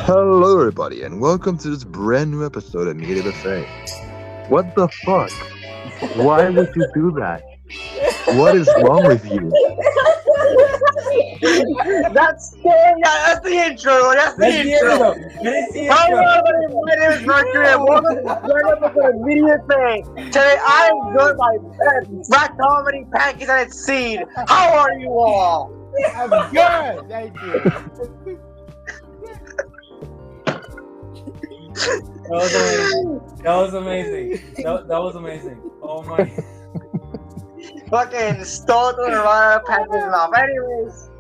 Hello, everybody, and welcome to this brand new episode of Media Buffet. What the fuck? Why would you do that? What is wrong with you? That's the intro. That's the intro. That's the Hello, intro. everybody. My name is Mercury, and welcome to this brand new episode of Media Thing. Today, I am joined by Black Comedy, Pancakes, and its Seed. How are you all? I'm good. Thank you. That was amazing. That was amazing. Oh my. Fucking stole it right out of Pancakes' mouth. Anyways,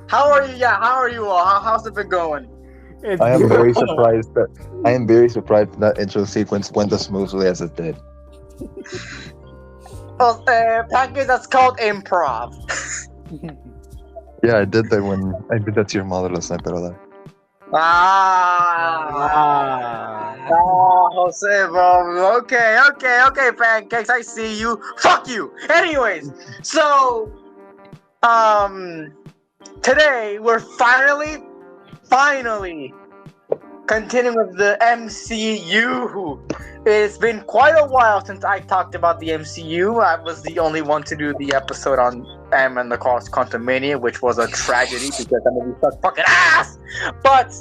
how are you? Yeah, how are you all? How's it been going? I am very surprised that intro sequence went as smoothly as it did. Well, Pancakes, that's called improv. Yeah, I did that to your mother last night, pero Jose, bro. Okay, Pancakes, I see you. Fuck you. Anyways, so, today we're finally continuing with the MCU. It's been quite a while since I talked about the MCU. I was the only one to do the episode on and the Quantumania, which was a tragedy because that movie sucked fucking ass. But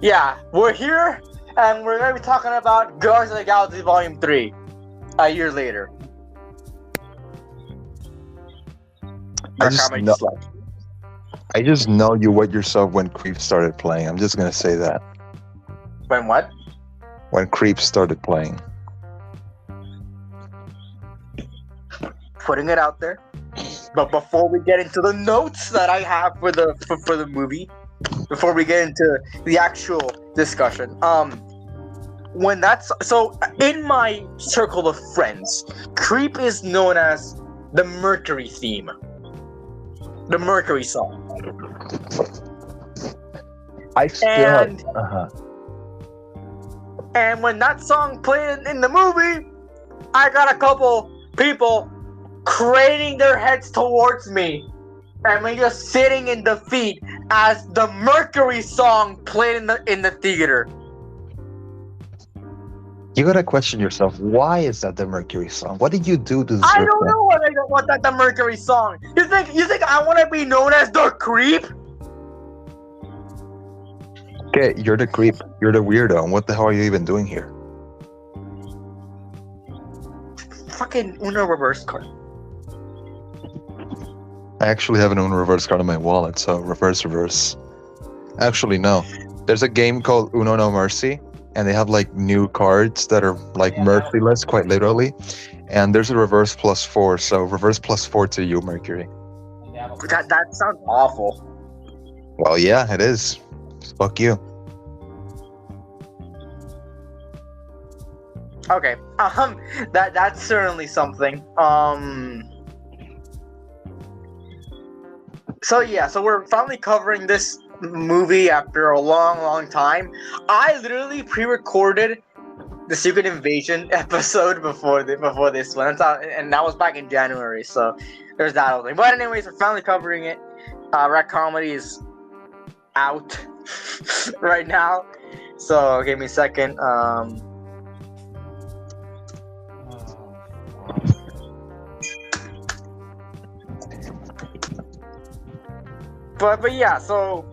yeah, we're here and we're gonna be talking about Guardians of the Galaxy Volume 3 a year later. I just know you wet yourself when Creep started playing. I'm just gonna say that. When what? When Creep started playing. Putting it out there. But before we get into the notes that I have for the movie, before we get into the actual discussion, when that's so in my circle of friends, Creep is known as the Mercury theme, the Mercury song. And when that song played in the movie, I got a couple people craning their heads towards me and me just sitting in defeat as the Mercury song played in the theater. You gotta question yourself. Why is that the Mercury song? What did you do to deserve I don't that? know what I don't want that the Mercury song. You think I want to be known as the Creep? Okay, you're the creep. You're the weirdo. And what the hell are you even doing here? Fucking Uno reverse card. I actually have an Uno reverse card in my wallet, so reverse. Actually, no. There's a game called Uno No Mercy, and they have like new cards that are like merciless, quite literally. And there's a reverse +4, so reverse +4 to you, Mercury. That sounds awful. Well, yeah, it is. Fuck you. Okay. That's certainly something. So we're finally covering this movie after a long time. I literally pre-recorded the Secret Invasion episode before this one, and that was back in January. So there's that whole thing. But anyways, we're finally covering it. Rat Comedy is out right now. So give me a second. But yeah, so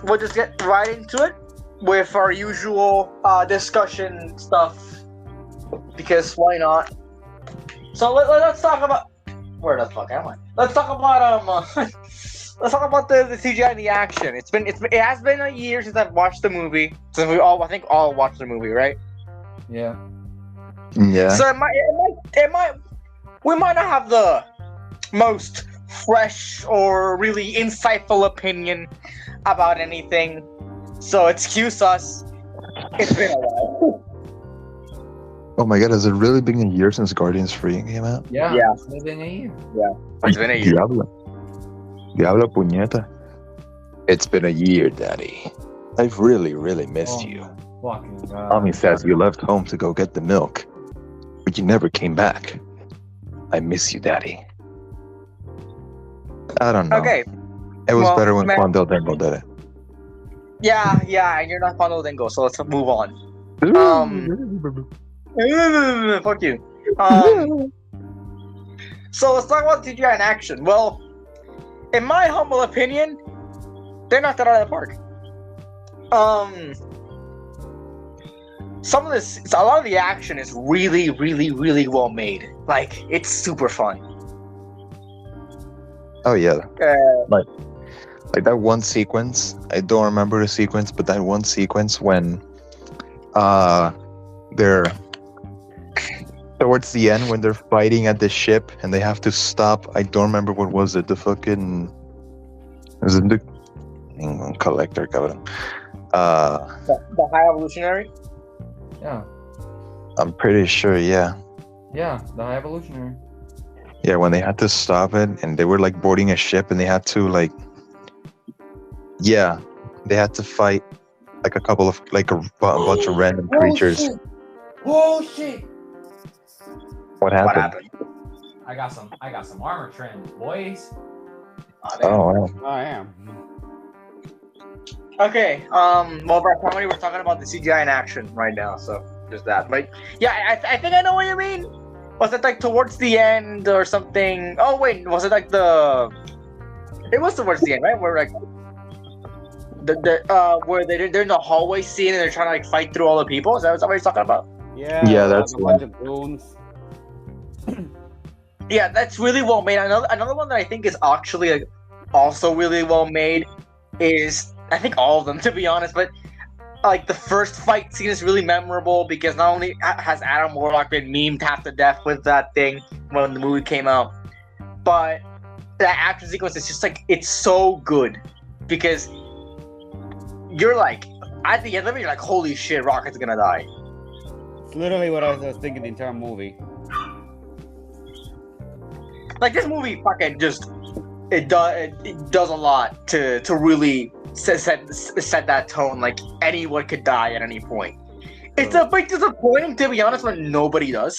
we'll just get right into it with our usual discussion stuff, because why not? So let's talk about where the fuck am I? Let's talk about let's talk about the CGI and the action. It has been a year since I've watched the movie. Since I think all watched the movie, right? Yeah. Yeah. So we might not have the most fresh or really insightful opinion about anything. So excuse us. It's been a while. Oh my god, has it really been a year since Guardians 3 came out? Yeah. It's been a year. It's been a year. Diablo puñeta. It's been a year, Daddy. I've really missed you. Fucking God. Mommy says you left home to go get the milk, but you never came back. I miss you, Daddy. I don't know. Okay. It was Well, better when man- Juan Del Dengo did it. Yeah, and you're not Pando Dingo, so let's move on. Fuck you. So let's talk about CGI in action. Well, in my humble opinion, they knocked it out of the park. A lot of the action is really, really, really well made. Like, it's super fun. Oh yeah, Uh, like that one sequence. I don't remember the sequence, but that one sequence when, they're towards the end when they're fighting at the ship and they have to stop. I don't remember what was it. The fucking was it the collector, cabrón. the High Evolutionary. Yeah. I'm pretty sure. Yeah. Yeah, the High Evolutionary. Yeah, when they had to stop it and they were like boarding a ship and they had to like, yeah, they had to fight like a couple of like a bunch of random creatures. Oh shit! What What happened? happened? I got some armor trim, boys. Oh, wow. I am. Okay. Well, for our comedy, we're talking about the CGI in action right now, so there's that. But yeah, I think I know what you mean. Was it like towards the end or something? Oh wait, was it like the? It was towards the end, right? Where like where they're in the hallway scene and they're trying to like fight through all the people. Is that what you're talking about? Yeah, that's a bunch of goons. Yeah, that's really well made. Another one that I think is actually like, also really well made is I think all of them to be honest, but like the first fight scene is really memorable because not only has Adam Warlock been memed half to death with that thing when the movie came out, but that action sequence is just like it's so good because you're like at the end of it you're like holy shit, Rocket's gonna die. It's literally what I was thinking the entire movie. Like this movie fucking just it does a lot to really set that tone. Like anyone could die at any point. It's a bit disappointing to be honest when nobody does.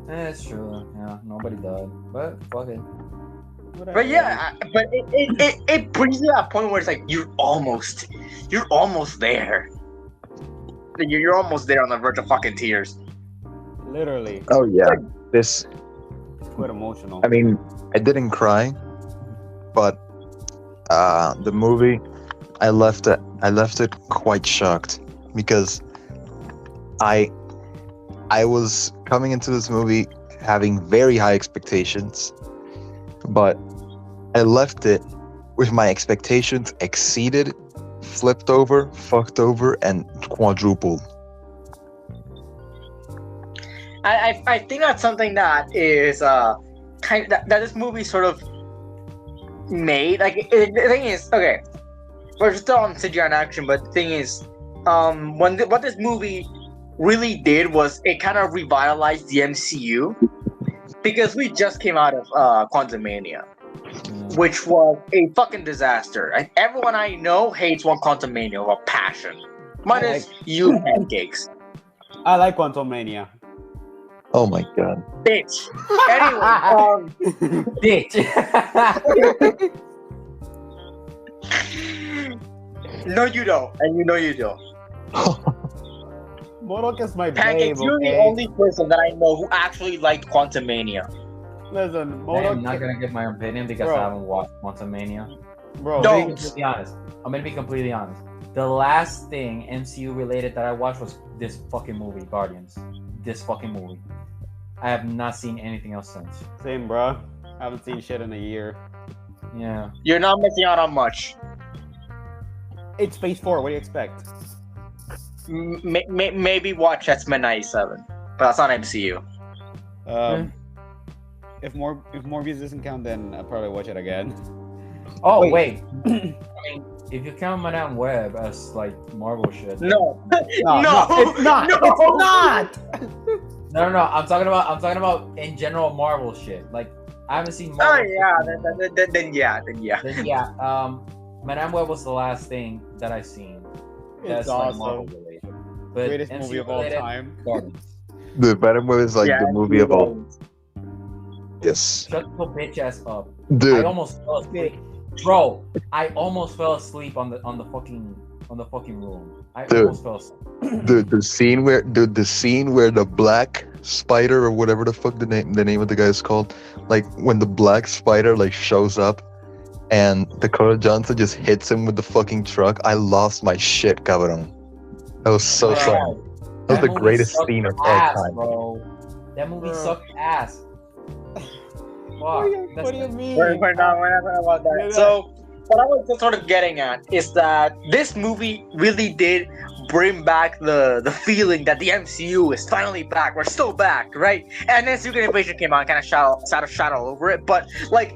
That's true. Yeah, nobody died, but fuck it. But yeah, but it brings you to that point where it's like you're almost there. You're almost there on the verge of fucking tears. Literally, Oh yeah. This. it's quite emotional. I mean, I didn't cry, but the movie, I left it quite shocked because I was coming into this movie having very high expectations, but I left it with my expectations exceeded, flipped over, fucked over, and quadrupled. I think that's something that is kind of, that this movie sort of made. Like the thing is, okay, we're still on CGI in action, but the thing is, what this movie really did was it kind of revitalized the MCU because we just came out of Quantumania, which was a fucking disaster. Like, everyone I know hates Quantumania with a passion. Minus you, Pancakes. I like Quantumania. Oh my god. Bitch. Anyway, Bitch. no, you don't, and you know you don't. Modok is my babe, Pancakes, you're the okay? only person that I know who actually liked Quantumania. Listen, I'm Modok, not gonna give my opinion because Bro. I haven't watched Quantumania. bro. Don't. I'm gonna be completely honest. The last thing MCU related that I watched was this fucking movie, Guardians. This fucking movie. I have not seen anything else since. Same, bro. Haven't seen shit in a year. Yeah. You're not missing out on much. It's Phase 4. What do you expect? Maybe watch X-Men 97, but that's not MCU. If Morbius doesn't count, then I'll probably watch it again. Oh Wait. wait. I mean, if you count Madame Web as like Marvel shit. No, No, it's not. No. It's not. No. I'm talking about in general Marvel shit. Like I haven't seen Oh Marvel. yeah, then yeah. Then yeah. Madame Web was the last thing that I seen. That's It's like Marvel awesome. related. But Greatest MCU movie of all related, time. Guardians. The Venom movie is like Yeah, the movie of all. Yes, Shut your bitch ass up. I dude. almost fell asleep. Bro, I almost fell asleep on the fucking room. I Dude. almost fell asleep. The scene where the black spider or whatever the fuck the name of the guy is called, like when the black spider like shows up and Dakota Johnson just hits him with the fucking truck. I lost my shit, cabrón. That was so Bro, funny. That was the movie greatest sucked scene of all ass, time. bro. That movie Bro. sucked ass. What do you mean? We're not talking about that. Yeah. So, what I was just sort of getting at is that this movie really did bring back the feeling that the MCU is finally back. We're still back, right? And then Secret Invasion came out and kind of shadow all over it. But like,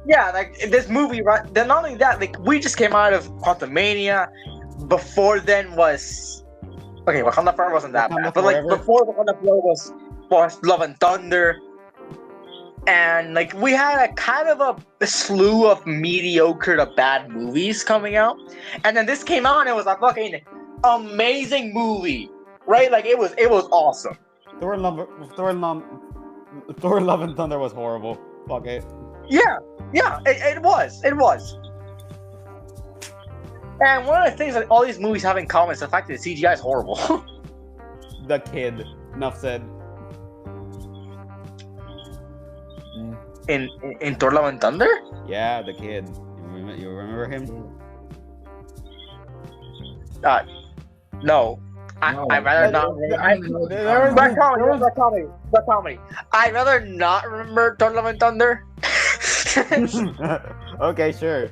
yeah, like this movie, right? Then not only that, like we just came out of Quantumania. Before then was okay. Wakanda Forever wasn't that Wakanda bad, but like Forever? before Wakanda Forever was Love and Thunder. And like we had a kind of a slew of mediocre to bad movies coming out, and then this came out and it was a fucking amazing movie, right? Like it was awesome. Thor Love and Thunder was horrible. Fuck it. Yeah, it was. And one of the things that all these movies have in common is the fact that the CGI is horrible. The kid. Enough said. in Thor: Love and Thunder. Yeah, the kid. You remember him? No. No. I'd rather not. Black comedy. I'd rather not remember Thor: Love and Thunder. Okay, sure.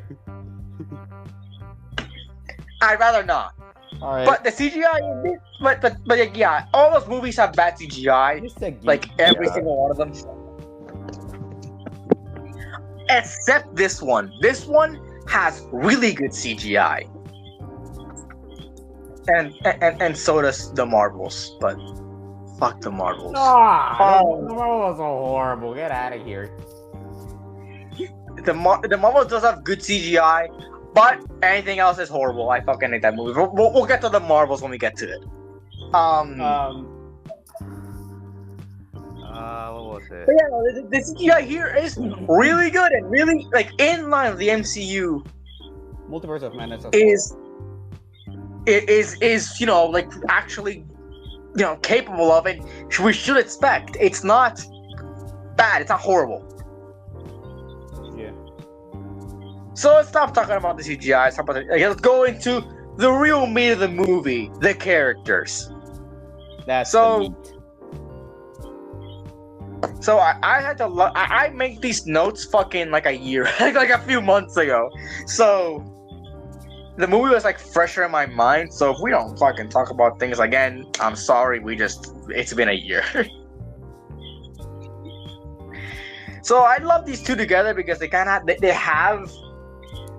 I'd rather not. All right. But the CGI, but yeah, all those movies have bad CGI. Just a geek. Like every Yeah. single one of them. Except this one. This one has really good CGI. And so does the Marvels, but fuck the Marvels. Oh, the was so horrible. Get out of here. The Marvels does have good CGI, but anything else is horrible. I fucking hate that movie. We'll get to the Marvels when we get to it. What was it? But yeah, the CGI here is really good and really like in line with the MCU. Multiverse of Madness. Is you know like actually you know capable of it. We should expect. It's not bad. It's not horrible. Yeah. So let's stop talking about the CGI. Let's go into the real meat of the movie, the characters. That's So- the meat. So I had to I make these notes fucking like a year, like a few months ago. So the movie was like fresher in my mind. So if we don't fucking talk about things again, I'm sorry. It's been a year. So I love these two together because they kind of they have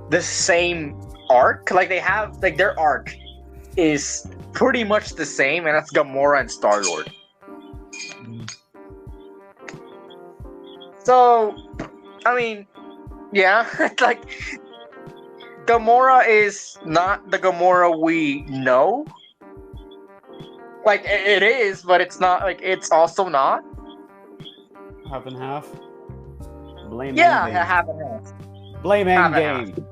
the same arc. Like they have like their arc is pretty much the same, and that's Gamora and Star-Lord. So, I mean, yeah, like Gamora is not the Gamora we know. Like it is, but it's not. Like it's also not. Half and half. Blame Yeah, Endgame. half and half. Blame half and Endgame.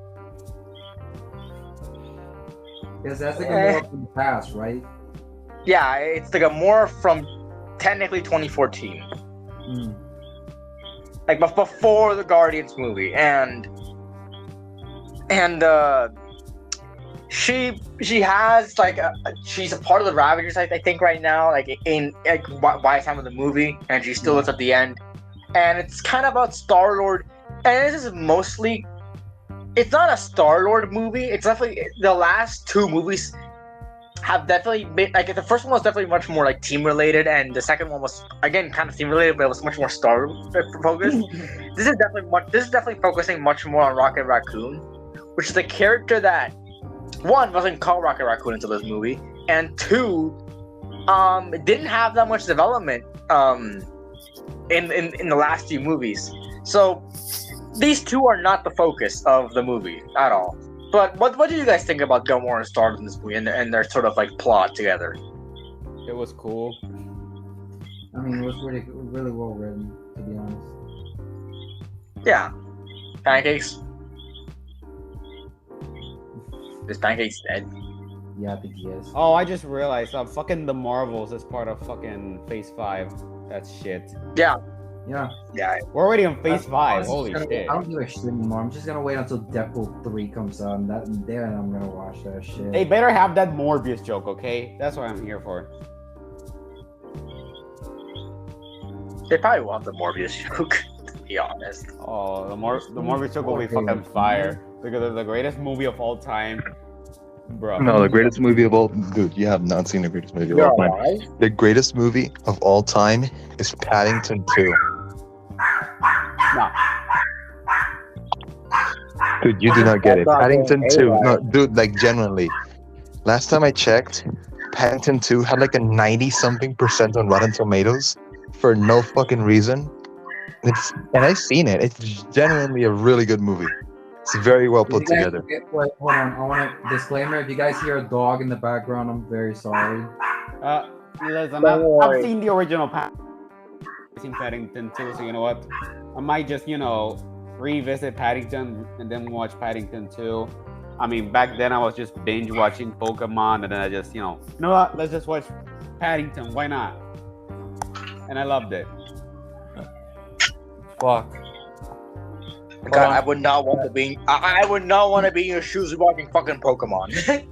Because that's the Gamora from the past, right? Yeah, it's the Gamora from technically 2014. Like before the Guardians movie, and she has like she's a part of the Ravagers I think right now, like in like by the time of the movie, and she still lives at the end, and it's kind of about Star-Lord, and this is mostly it's not a Star-Lord movie. It's definitely the last two movies have definitely been like the first one was definitely much more like team related, and the second one was again kind of team related, but it was much more Star focused. This is definitely focusing much more on Rocket Raccoon, which is a character that one wasn't called Rocket Raccoon until this movie, and two, it didn't have that much development in the last few movies. So these two are not the focus of the movie at all. But what do you guys think about Gamora and Star-Lord in this movie and their sort of like plot together? It was cool. I mean, it was really well written, to be honest. Yeah. Pancakes. Is Pancakes dead? Yeah, I think he is. Oh, I just realized, fucking the Marvels is part of fucking Phase 5. That's shit. Yeah. Yeah. Yeah. We're already on Phase I'm 5. just Holy gonna- shit. I don't give a shit anymore. I'm just gonna wait until Deadpool 3 comes out, and then I'm gonna watch that shit. They better have that Morbius joke, okay? That's what I'm here for. They probably want the Morbius joke, to be honest. Oh, the Morbius joke will be fucking fire. Because it's the greatest movie of all time. Bro. No, the greatest movie of all. Dude, you have not seen the greatest movie of You're all time. alive? The greatest movie of all time is Paddington 2. No. Dude, you do not get it. That's not Paddington going 2. anywhere. No, dude, like genuinely. Last time I checked, Paddington 2 had like a 90-something% on Rotten Tomatoes for no fucking reason. And I've seen it. It's genuinely a really good movie. It's very well put If you guys- together. Wait, hold on. I want a disclaimer. If you guys hear a dog in the background, I'm very sorry. Listen, Don't I've worry. seen the original I've seen Paddington too, so you know what? I might just, revisit Paddington and then watch Paddington 2. I mean, back then I was just binge watching Pokemon, and then I just, you know what? Let's just watch Paddington. Why not? And I loved it. Fuck. God, I would not want to be. I would not want to be in your shoes watching fucking Pokemon.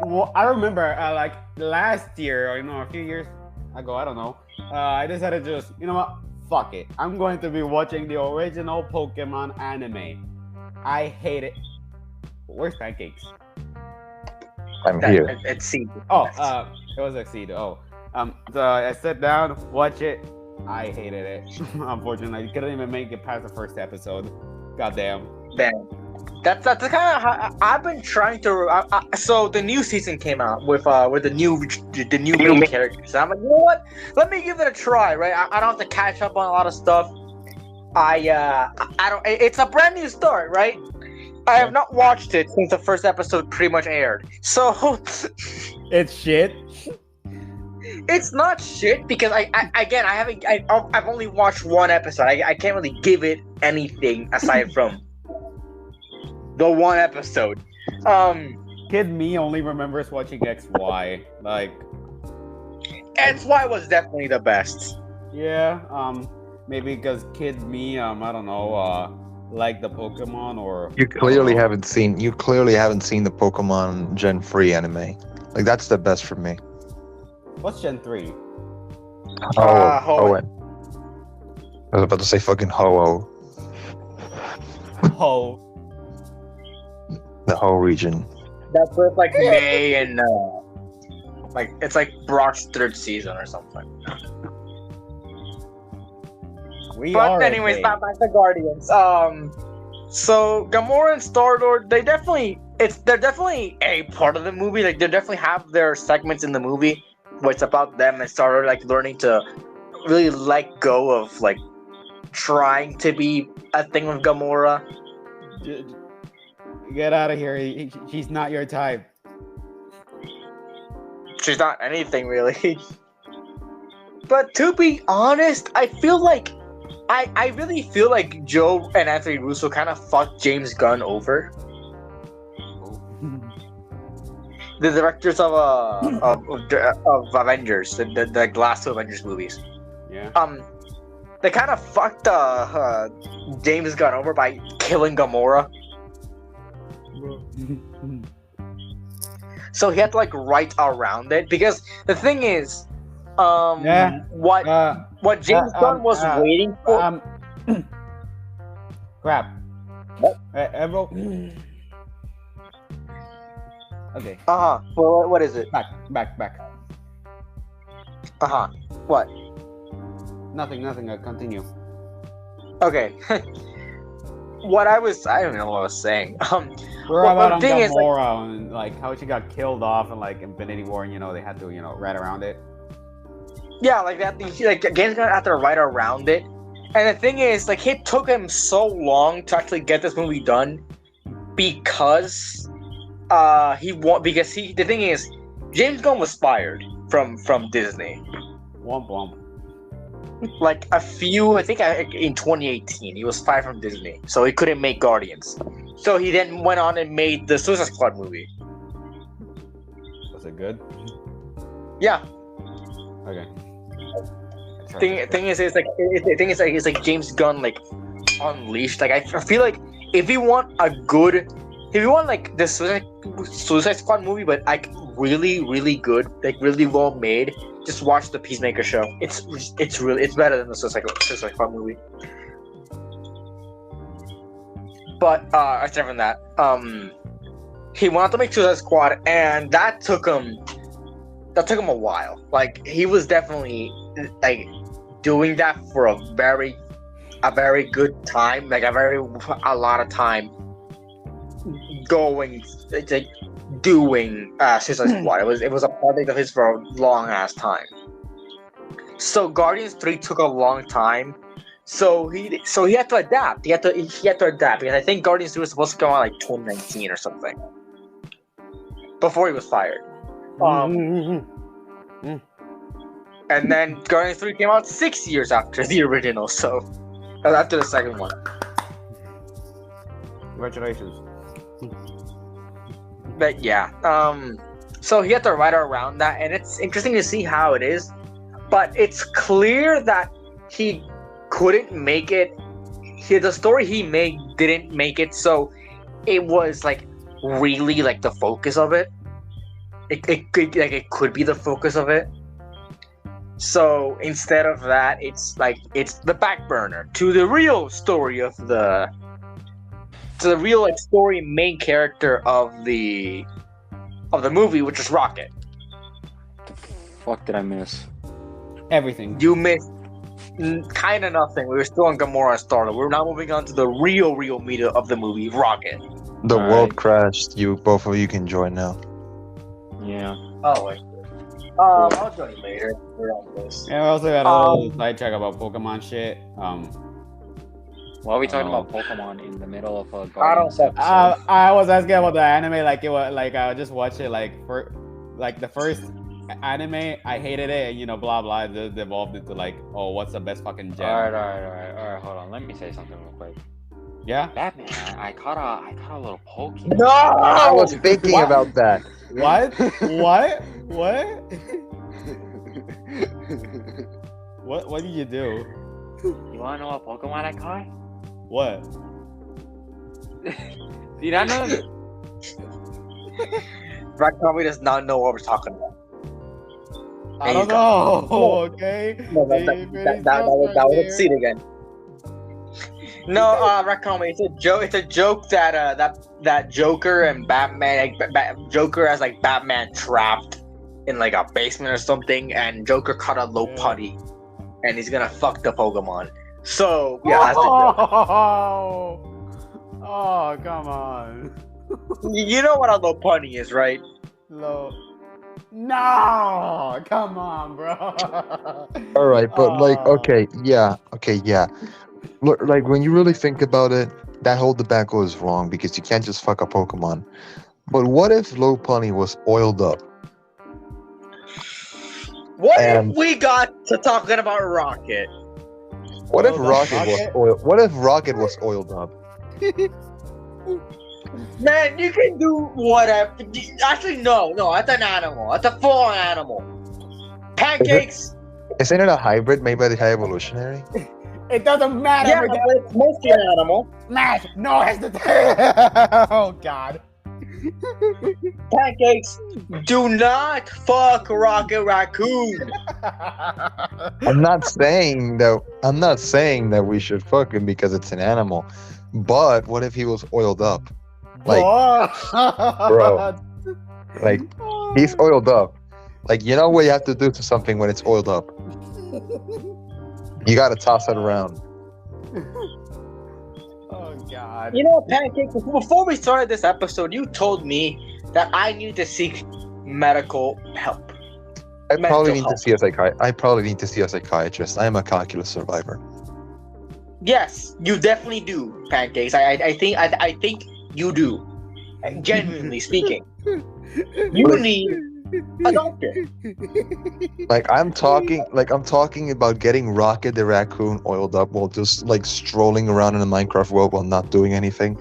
Well, I remember, like last year, or a few years ago, I don't know. I decided to just, you know what? Fuck it. I'm going to be watching the original Pokemon anime. I hate it. Where's Pancakes? I'm here. It's see. Oh, it was Exceed. Oh, so I sat down, watch it. I hated it. Unfortunately, I couldn't even make it past the first episode. Goddamn. Man, that's kind of how I've been trying to. So the new season came out with the new main characters. I'm like, you know what? Let me give it a try. Right? I don't have to catch up on a lot of stuff. I don't. It's a brand new start, right? I have not watched it since the first episode pretty much aired. So It's shit. it's not shit because I've only watched one episode. I can't really give it anything aside from the one episode. Kid me only remembers watching XY. Like, XY was definitely the best. yeah, maybe because kid me, I don't know, like the Pokemon or You clearly haven't seen the Pokemon Gen 3 anime. Like that's the best for me. What's Gen 3? Hoenn. I was about to say fucking Ho-Oh. Oh, The whole region. That's with like May and like it's like Brock's third season or something. we But are. anyways, okay. back to Guardians. So Gamora and Star-Lord, they're definitely a part of the movie. Like they definitely have their segments in the movie where it's about them and Star-Lord like learning to really let go of like trying to be a thing with Gamora. Get out of here. She's not your type. She's not anything really. But to be honest, I feel like I really feel like Joe and Anthony Russo kind of fucked James Gunn over. The directors of Avengers, the last two Avengers movies. Yeah. They kind of fucked James Gunn over by killing Gamora. So he had to like write around it because the thing is, Yeah. what James Gunn was waiting for. Crap. Okay. Well, what is it? Back. What? Nothing. Continue. Okay. I don't know what I was saying. We're Well, about on the thing is, like- Gamora and like how she got killed off in like Infinity War, and they had to write around it. Yeah, like that. Like James Gunn had to write around it, and the thing is, like, it took him so long to actually get this movie done because the thing is, James Gunn was fired from Disney. Womp womp. Like a few, I think in 2018, he was fired from Disney, so he couldn't make Guardians. So he then went on and made the Suicide Squad movie. Was it good? Yeah. Okay. Thing is, it's like James Gunn like unleashed. Like I feel like if you want like the Suicide Squad movie, but like really, really good, like really well made, just watch the Peacemaker show. It's better than the Suicide Squad movie. But aside from that, he wanted to make Suicide Squad, and that took him a while. Like he was definitely like doing that for a very good time, like a lot of time going like doing Suicide Squad. It was a project of his for a long ass time. So Guardians 3 took a long time. So he had to adapt. He had to adapt because I think Guardians 3 was supposed to come out like 2019 or something. Before he was fired. And then Guardians 3 came out 6 years after the original, so after the second one. Congratulations. But yeah, so he had to write around that, and it's interesting to see how it is. But it's clear that he couldn't make it. The story he made didn't make it, so it was like really like the focus of it. It could be the focus of it. So instead of that, it's the back burner to the real story of the real like story main character of the movie, which is Rocket. The fuck did I miss? Everything. You missed kind of nothing. We were still on Gamora and Star-Lord. We're now moving on to the real meat of the movie, Rocket. The All world right. crashed. Both of you can join now. Yeah. Oh wait. I'll join you later. We're on this. Yeah, we also got a little sidetrack about Pokemon shit. Why are we talking Oh. about Pokemon in the middle of a I don't Guardians think- episode? I was asking about the anime, like it was like I just watched it like for like the first anime, I hated it, and blah blah. It evolved into like, oh, what's the best fucking gem? All right. Hold on. Let me say something real quick. Yeah. Batman, I caught a little Pokemon. No! I was thinking What? about that. What? What did you do? You wanna know what Pokemon I caught? What? Do you not know? Brad probably does not know what we're talking about. I don't know. Okay. No, that was a seat again. No, Rakami, it's a joke. It's a joke that Joker and Batman, Joker has like Batman trapped in like a basement or something, and Joker caught a low putty, and he's gonna fuck the Pokemon. So yeah, that's a joke. Oh, come on. You know what a low putty is, right? Low. No, come on, bro. All right, but like, Oh. okay, yeah. Look, like when you really think about it, that whole debacle is wrong because you can't just fuck a Pokemon. But what if Lopunny was oiled up? What And- if we got to talking about Rocket? What if Oiled up Rocket was Rocket? oiled? What if Rocket was oiled up? Man, you can do whatever. Actually, no, that's an animal. That's a full-on animal. Pancakes. Isn't it a hybrid made by the High Evolutionary? It doesn't matter. Yeah, because- but it's mostly an animal. Smash! No hesitation! Oh God! Pancakes, do not fuck Rocket Raccoon. I'm not saying that we should fuck him because it's an animal. But what if he was oiled up? Like, bro. Like, he's oiled up. Like, you know what you have to do to something when it's oiled up? You gotta toss it around. Oh God! You know, Pancakes, before we started this episode, you told me that I need to seek medical help. I probably Mental need to health. see a psychiatrist. I am a calculus survivor. Yes, you definitely do, Pancakes. I think you do. Genuinely speaking, you need Adopted. I'm talking about getting Rocket the raccoon oiled up while just like strolling around in a Minecraft world while not doing anything,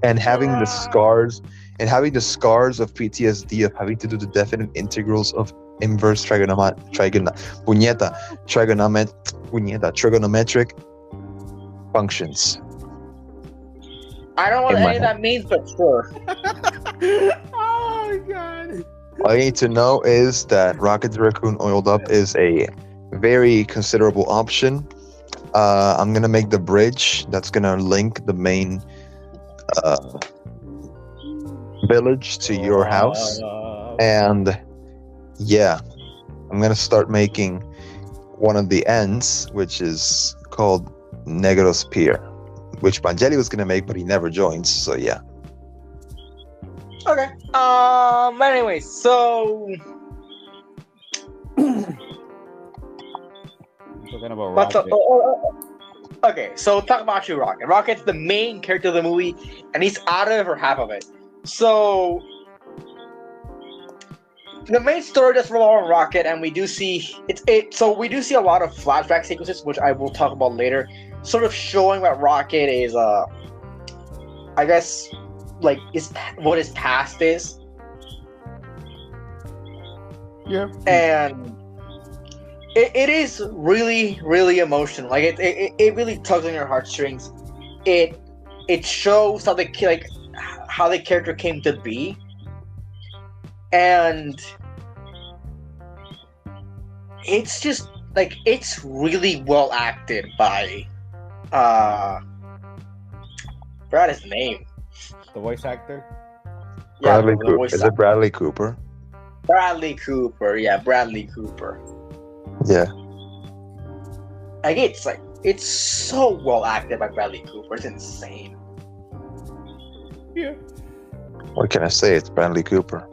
and having the scars of PTSD of having to do the definite integrals of inverse trigonometric functions. I don't know what In my any of that means, but sure. Oh my god. All you need to know is that Rocket the Raccoon oiled up is a very considerable option. I'm gonna make the bridge that's gonna link the main village to your house, and yeah, I'm gonna start making one of the ends, which is called Negros Pier, which Pangeli was gonna make, but he never joins. So yeah. Okay. Anyway, so Talking about what's up? Rocket. Okay, so talk about you, Rocket. Rocket's the main character of the movie, and he's out of it for half of it. So the main story does revolve around Rocket, and we do see So we do see a lot of flashback sequences, which I will talk about later, sort of showing what Rocket is. I guess like what his past is. Yeah. And it is really, really emotional. Like it really tugs on your heartstrings. It shows how the character came to be, and it's just like it's really well acted by forgot his name. The voice actor. Bradley the Cooper. voice Is it Bradley Cooper? Bradley Cooper. Yeah, Bradley Cooper. Yeah. Like it's so well acted by Bradley Cooper. It's insane. Yeah. What can I say? It's Bradley Cooper.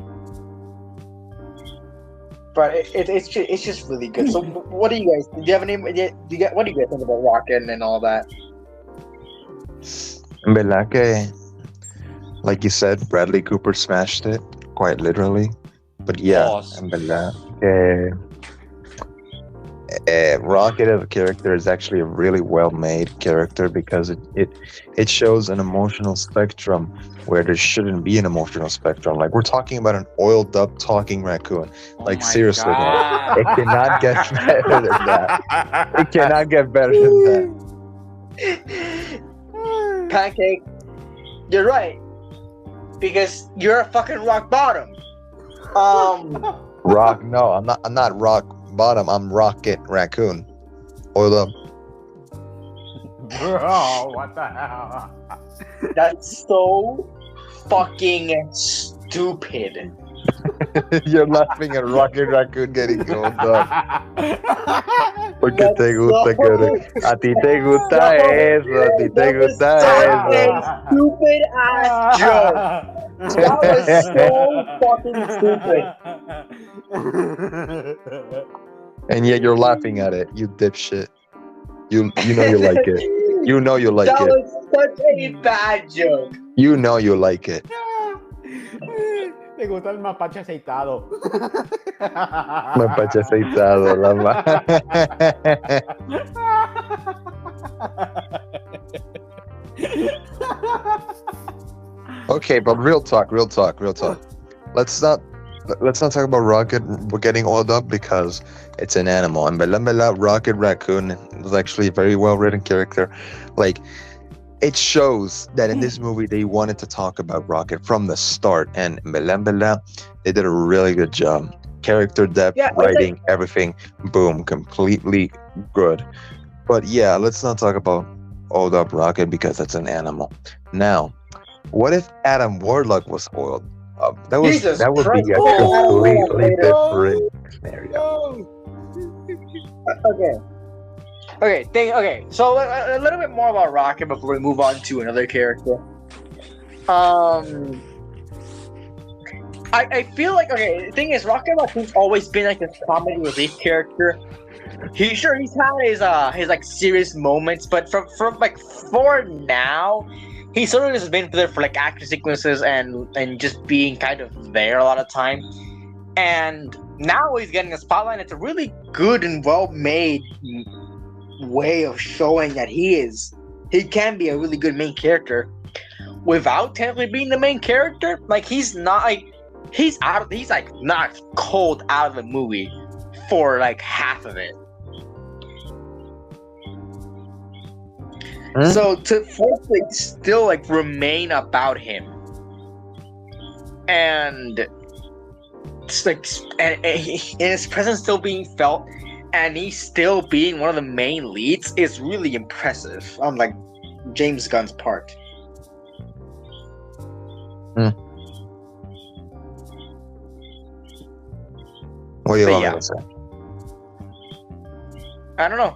But it's just really good. So what do you guys? Do you have any? What do you guys think about Rocket and all that? En verdad que, like you said, Bradley Cooper smashed it, quite literally. But yeah, Pause. en verdad que Rocket as a character is actually a really well-made character because it shows an emotional spectrum where there shouldn't be an emotional spectrum. Like, we're talking about an oiled up talking raccoon. Oh Like, my seriously, man. God. It cannot get better than that. It cannot get better than that. Pancake, you're right. Because you're a fucking rock bottom. Rock? No, I'm not rock bottom. I'm Rocket Raccoon. Oiled up. Bro, what the hell? That's so fucking stupid. You're laughing at Rocket Raccoon getting oiled up. Porque te gusta que a ti te gusta eso, a ti te gusta eso. Stupid ass joke. That was so fucking stupid. And yet you're laughing at it, you dipshit. You know you like it. You know you like That it. was such a bad joke. You know you like it. Te gusta el mapache aceitado. Mapache aceitado, la Okay, but real talk. Let's not talk about Rocket getting oiled up because it's an animal. And Bella Rocket Raccoon is actually a very well written character. Like, it shows that in this movie they wanted to talk about Rocket from the start, and Bella, they did a really good job. Character depth, Yeah, writing, everything, boom, completely good. But yeah, let's not talk about oiled up Rocket because that's an animal. Now, what if Adam Warlock was oiled up? That would Jesus be a Christ. completely Oh, different scenario. Okay. So a little bit more about Rocket before we move on to another character. I feel like the thing is, Rocket Raccoon's always been like this comedy relief character. He's had his like serious moments, but from like for now, he sort of just been there for like action sequences and just being kind of there a lot of time. and now he's getting a spotlight. It's a really good and well-made way of showing that he can be a really good main character without technically being the main character. Like he's not like he's like not cold out of the movie for like half of it. So to forcefully still like remain about him, and it's like and his presence still being felt, and he's still being one of the main leads is really impressive on like James Gunn's part. What do you But want yeah. me to say? I don't know.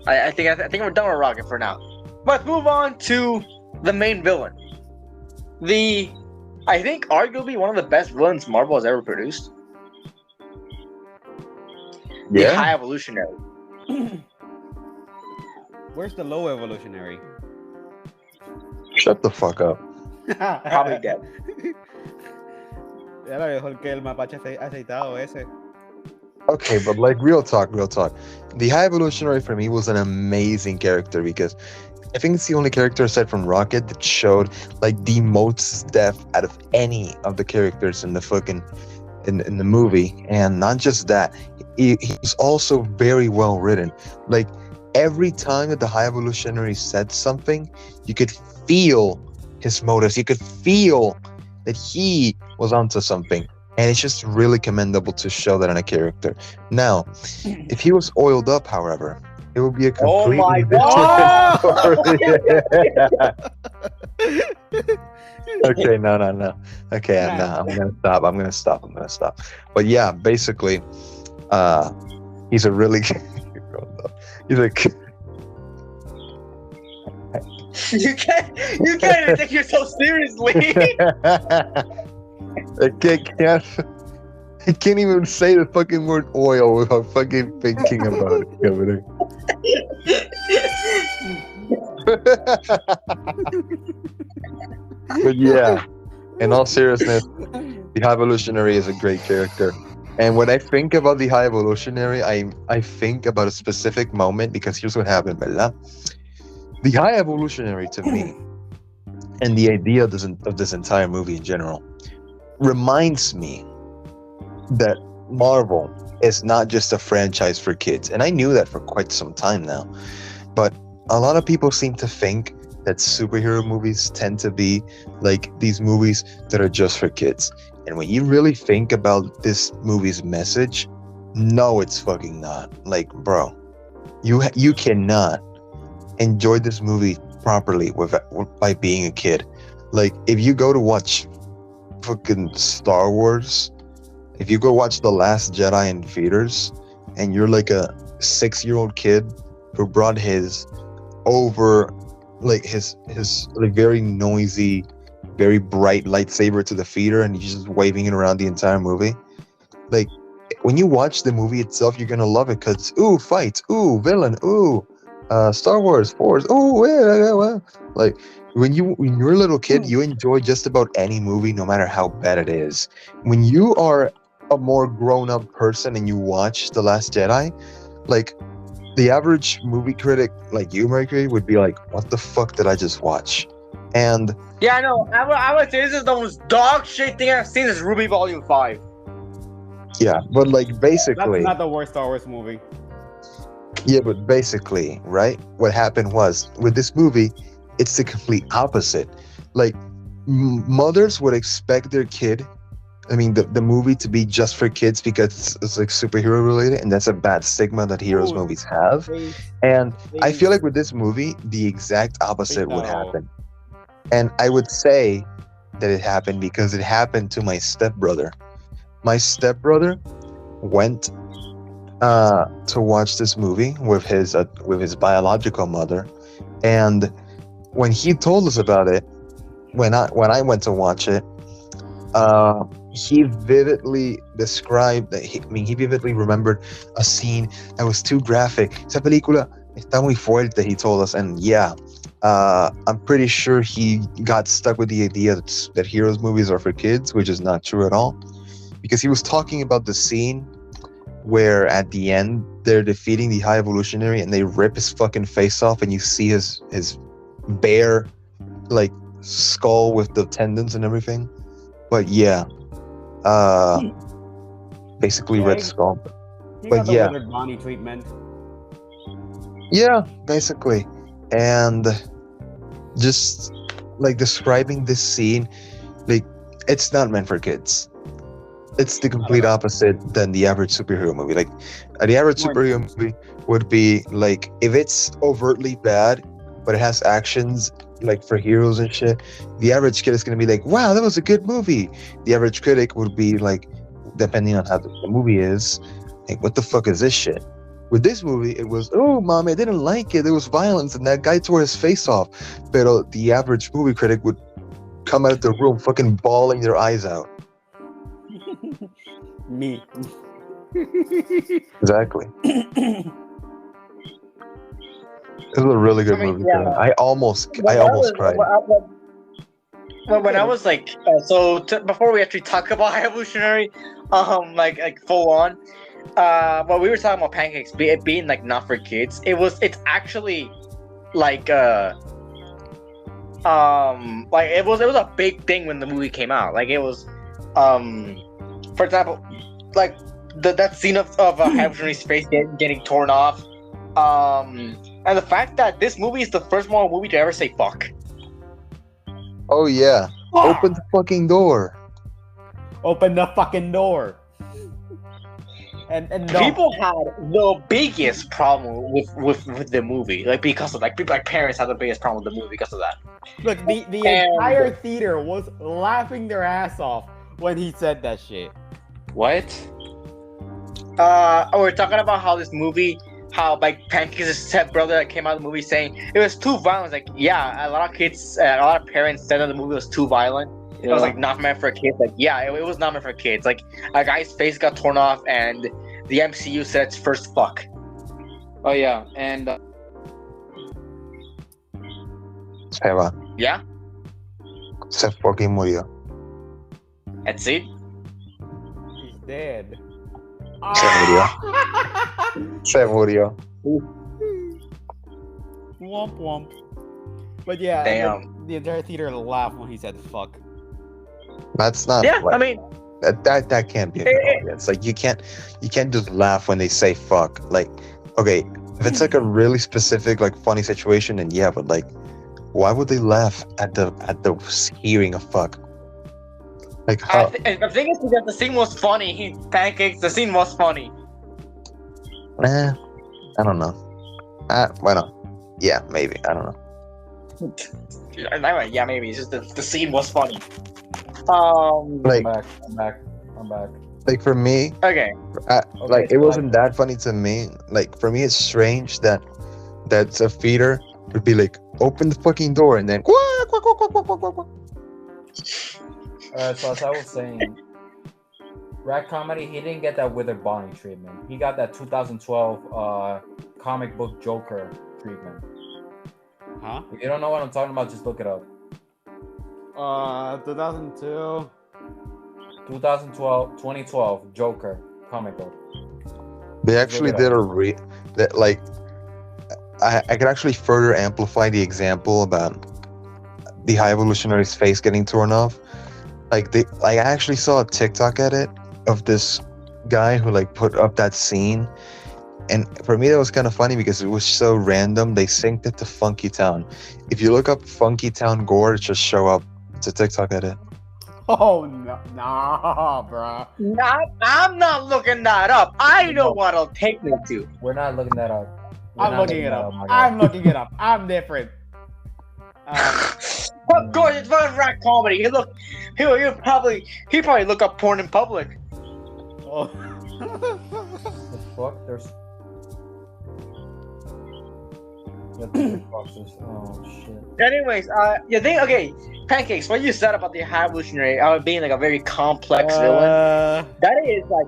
I think we're done with Rocket for now. Let's move on to the main villain. I think arguably one of the best villains Marvel has ever produced. The High Evolutionary. Where's the low evolutionary? Shut the fuck up. Probably dead. Era mejor que el mapache aceitado ese. Okay, but like real talk. The High Evolutionary for me was an amazing character because I think it's the only character aside from Rocket that showed like the most depth out of any of the characters in the fucking in the movie. And not just that, he's also very well written. Like every time that the High Evolutionary said something, you could feel his motives. You could feel that he was onto something. And it's just really commendable to show that in a character. Now, if he was oiled up, however, it would be a completely my different story. Okay, no. Okay, I'm gonna stop. But yeah, basically, he's a really he's like You can't even take yourself seriously. I can't even say the fucking word oil without fucking thinking about it. But yeah, in all seriousness, the High Evolutionary is a great character. And when I think about the High Evolutionary, I think about a specific moment because here's what happened, ¿verdad? The High Evolutionary to me, and the idea of this entire movie in general, reminds me that Marvel is not just a franchise for kids. And I knew that for quite some time now. But a lot of people seem to think that superhero movies tend to be like these movies that are just for kids. And when you really think about this movie's message, no, it's fucking not. Like, bro, you cannot enjoy this movie properly by being a kid. Like, if you go to watch fucking Star Wars, if you go watch The Last Jedi in theaters, and you're like a 6-year-old kid who brought his like very noisy, very bright lightsaber to the theater, and he's just waving it around the entire movie, like when you watch the movie itself, you're gonna love it because ooh, fights, ooh, villain, ooh, Star Wars, Force, ooh, yeah. Like when you're a little kid, you enjoy just about any movie, no matter how bad it is. When you are a more grown-up person and you watch The Last Jedi, like the average movie critic like you, Mercury, would be like, what the fuck did I just watch? And yeah, I know. I would say this is the most dog shit thing I've seen since Ruby Volume 5. yeah, but like basically, That's not the worst Star Wars movie. yeah, but basically, right? What happened was with this movie, it's the complete opposite. Like mothers would expect their kid, I mean, the movie to be just for kids because it's like superhero related, and that's a bad stigma that heroes movies have. And I feel like with this movie, the exact opposite would happen. And I would say that it happened because it happened to my stepbrother. My stepbrother went to watch this movie with his biological mother, and when he told us about it, when I went to watch it, he vividly described that he vividly remembered a scene that was too graphic. Esa película está muy fuerte, he told us, and yeah, I'm pretty sure he got stuck with the idea that heroes movies are for kids, which is not true at all. because he was talking about the scene where at the end they're defeating the High Evolutionary and they rip his fucking face off and you see his bare like skull with the tendons and everything. But yeah, basically Yeah, Red he- Skull. He But got the yeah. Withered Bonnie treatment. Yeah, basically. And just like describing this scene, like it's not meant for kids. It's the complete opposite than the average superhero movie. Like the average More superhero movie would be like if it's overtly bad, but it has actions like for heroes and shit. The average kid is gonna be like, "Wow, that was a good movie." The average critic would be like, depending on how the movie is, like, "What the fuck is this shit?" With this movie, it was, "Oh, mommy, I didn't like it. There was violence, and that guy tore his face off." But the average movie critic would come out of the room fucking bawling their eyes out. Me. Exactly. It was a really good I mean, movie. yeah. I almost cried. When I was like, before we actually talk about High Evolutionary, like full on, when we were talking about Pancakes it being like not for kids, it's actually like it was a big thing when the movie came out. Like it was, for example, like that scene of High Evolutionary's face getting torn off, and the fact that this movie is the first Marvel movie to ever say fuck. Oh yeah, open the fucking door. Open the fucking door. And no. People had the biggest problem with the movie, like because of people like parents had the biggest problem with the movie because of that. Look, the entire theater was laughing their ass off when he said that shit. What? We're talking about how this movie, how like Pancakes' stepbrother that came out of the movie saying it was too violent. Like, yeah, a lot of kids, a lot of parents said that the movie was too violent. It was like not meant for kids. Like, yeah, it was not meant for kids. Like, a guy's face got torn off, and the MCU said it's first fuck. Oh yeah, and Se va. Yeah, Se fucking murió. that's it. He's dead. Se murió. Se murió. Womp womp. But yeah, Damn. the entire theater laughed when he said fuck. That's not. Yeah, like, I mean, that can't be a good audience. Like you can't just laugh when they say fuck. Like, okay, if it's like a really specific like funny situation, then yeah, but like, why would they laugh at the hearing of fuck? Like how? the thing is because the scene was funny. Pancakes, the scene was funny. I don't know. Why not? Yeah, maybe. I don't know. Yeah, maybe it's just the scene was funny. Like, I'm back. like for me, Okay. like so it wasn't that funny to me. Like for me, it's strange that a feeder would be like, open the fucking door, and then quack, quack, quack, quack, quack, quack, quack. So as I was saying, Rat Comedy, he didn't get that Withered Bonnie treatment. He got that 2012 comic book Joker treatment. Huh? If you don't know what I'm talking about, just look it up. 2002. 2012 Joker comic book. They actually Look it did that. Like, I could actually further amplify the example about the High Evolutionary's face getting torn off. Like I actually saw a TikTok edit of this guy who like put up that scene, and for me that was kind of funny because it was so random. They synced it to Funky Town. If you look up Funky Town gore, it just show up. It's a TikTok edit. Oh no, nah, bruh. I'm not looking that up. I know what it'll take me to. We're not looking that up. I'm looking it up. I'm looking it up. I'm different. Of course, it's fucking Rat Comedy. He probably look up porn in public. Oh. The fuck? There's oh shit. Anyways, okay, Pancakes, what you said about the High Evolutionary being like a very complex villain, that is like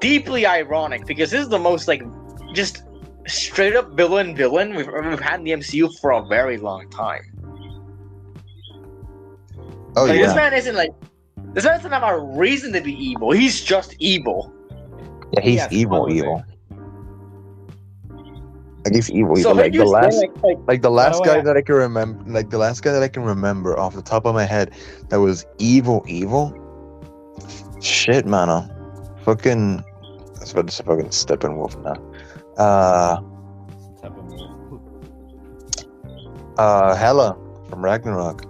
deeply ironic because this is the most like just straight up villain we've had in the MCU for a very long time. Oh Like, yeah. this man isn't like This man doesn't have a reason to be evil. He's just evil. Yeah, he's has evil, fun with evil. Like he's evil, So evil. Like the last, like the By last the guy way, that I can remember, like the last guy that I can remember off the top of my head that was evil, evil. Shit, man. Fucking. That's about to say fucking Steppenwolf now. type of move. Hela from Ragnarok.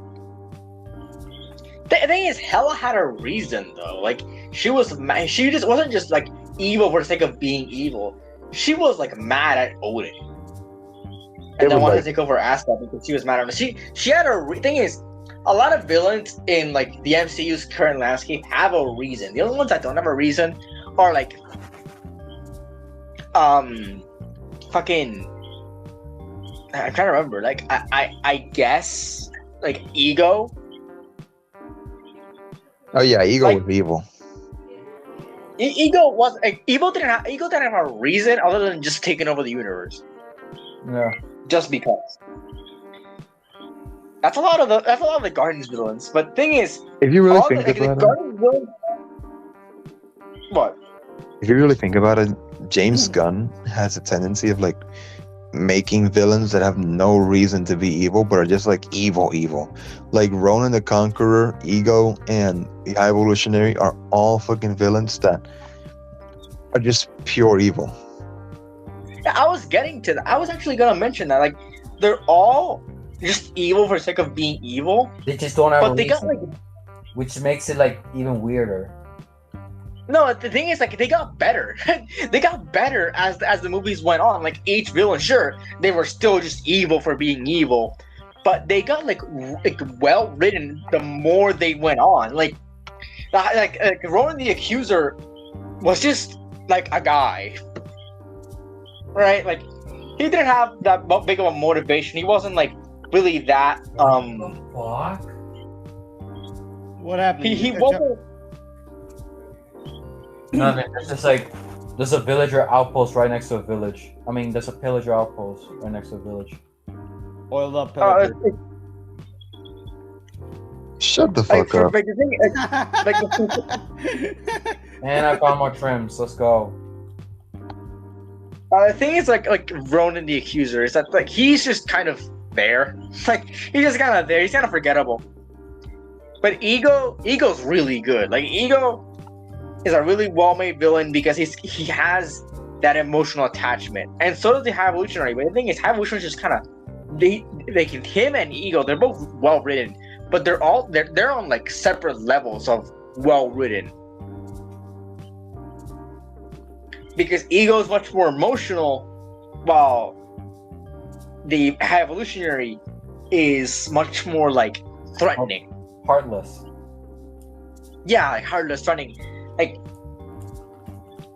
The thing is, Hela had a reason though. Like she just wasn't just like evil for the sake of being evil. She was like mad at Odin, and then wanted to take over Asgard because she was mad at him. She had thing is, a lot of villains in like the MCU's current landscape have a reason. The only ones that don't have a reason are like, fucking. I'm trying to remember. Like I guess like Ego. Oh yeah, Ego Like- was evil. Ego was like Ego didn't have a reason other than just taking over the universe Yeah. just because. That's a lot of the Guardians villains. But thing is, If you really all think the about it, Guardians villains. What? if you really think about it, James Gunn has a tendency of like making villains that have no reason to be evil, but are just like evil. Like Ronan the Conqueror, Ego, and the High Evolutionary are all fucking villains that are just pure evil. Yeah, I was getting to that. I was actually gonna mention that. Like, they're all just evil for the sake of being evil, They just don't have a but they got reason, like. which makes it like even weirder. No, the thing is, like, they got better. They got better as the movies went on. Like, each villain, sure, they were still just evil for being evil, but they got like well written the more they went on. Like Ronan the Accuser was just like a guy, right? Like, he didn't have that big of a motivation. He wasn't like really that. Fuck. What happened? He wasn't. Nothing. It's just like there's a villager outpost right next to a village. I mean, there's a pillager outpost right next to a village. Oiled up. Shut the Like, fuck up. like, the thing, And I found more trims. Let's go. the thing is, like Ronan the Accuser is that like he's just kind of there. Like, he's just kind of there. He's kind of forgettable. But Ego's really good. Like, Ego is a really well-made villain because he has that emotional attachment, and so does the High Evolutionary. But the thing is, High Evolutionary is just kind of him and Ego. They're both well written, but they're on like separate levels of well written. Because Ego is much more emotional, while the High Evolutionary is much more like threatening. Heartless. Yeah, like heartless, threatening. Like,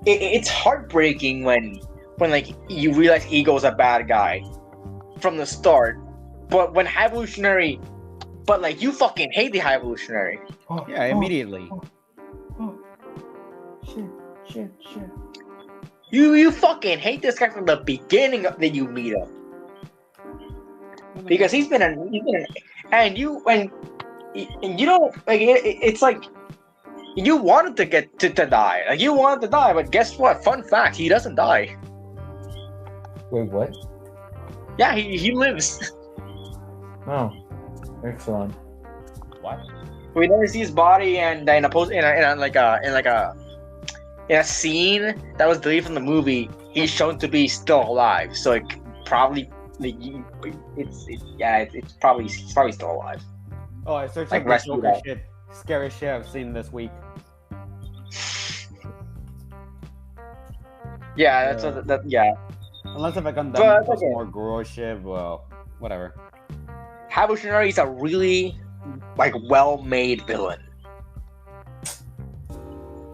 it's heartbreaking when like you realize Ego's a bad guy from the start, but when High Evolutionary, but like you fucking hate the High Evolutionary. Yeah, immediately. Shit. You fucking hate this guy from the beginning that you meet him, because he's been and you don't like it's like. You wanted to get to die. Like, you wanted to die, but guess what? Fun fact, he doesn't die. Wait, what? Yeah, he lives. Oh, excellent. What? We never see his body, and in a scene that was deleted from the movie, he's shown to be still alive. So like, probably like, he's probably still alive. Oh, I searched Like, up the rescue Joker that. shit. Scariest shit I've seen this week. Yeah, that's Yeah. what yeah. Unless if I come But, down with okay. more gross shit, well, whatever. High Evolutionary is a really like well-made villain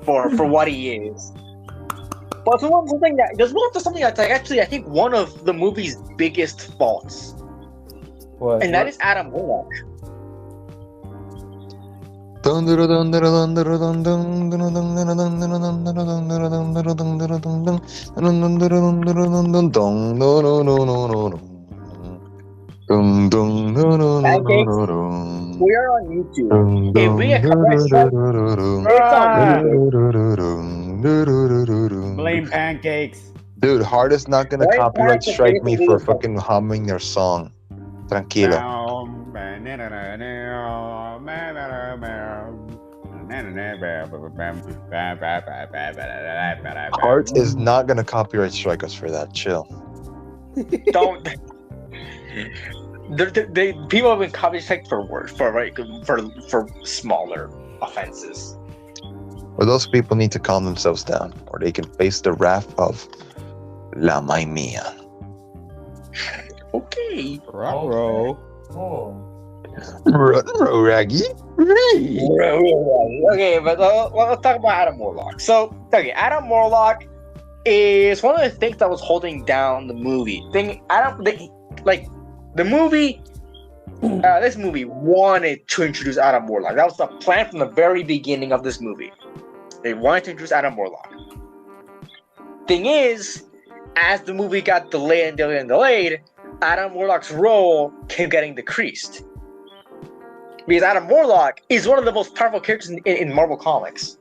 for what he is. But something that's like actually I think one of the movie's biggest faults, What? and that is Adam Warlock. Dun, dun, dun, dun, Pancakes, dun, dun, we are on YouTube. dun, If dun, we get dun, copyright dun, strike, dun, dun, it's on Ah, YouTube. dun. blame pancakes. Dude, Hard is not gonna Blame copyright Pancakes for strike me getting for video copy. fucking humming their song. Tranquilo. Hart is not gonna copyright strike us for that. Chill. Don't. People have been copyright strike for smaller offenses. Well, those people need to calm themselves down, or they can face the wrath of La Mai Mia. Okay. Bro. Oh. Raggy. Okay, but let's talk about Adam Warlock. So, okay, Adam Warlock is one of the things that was holding down the movie. The movie. This movie wanted to introduce Adam Warlock. That was the plan from the very beginning of this movie. They wanted to introduce Adam Warlock. Thing is, as the movie got delayed, Adam Warlock's role kept getting decreased. Because Adam Warlock is one of the most powerful characters in Marvel Comics.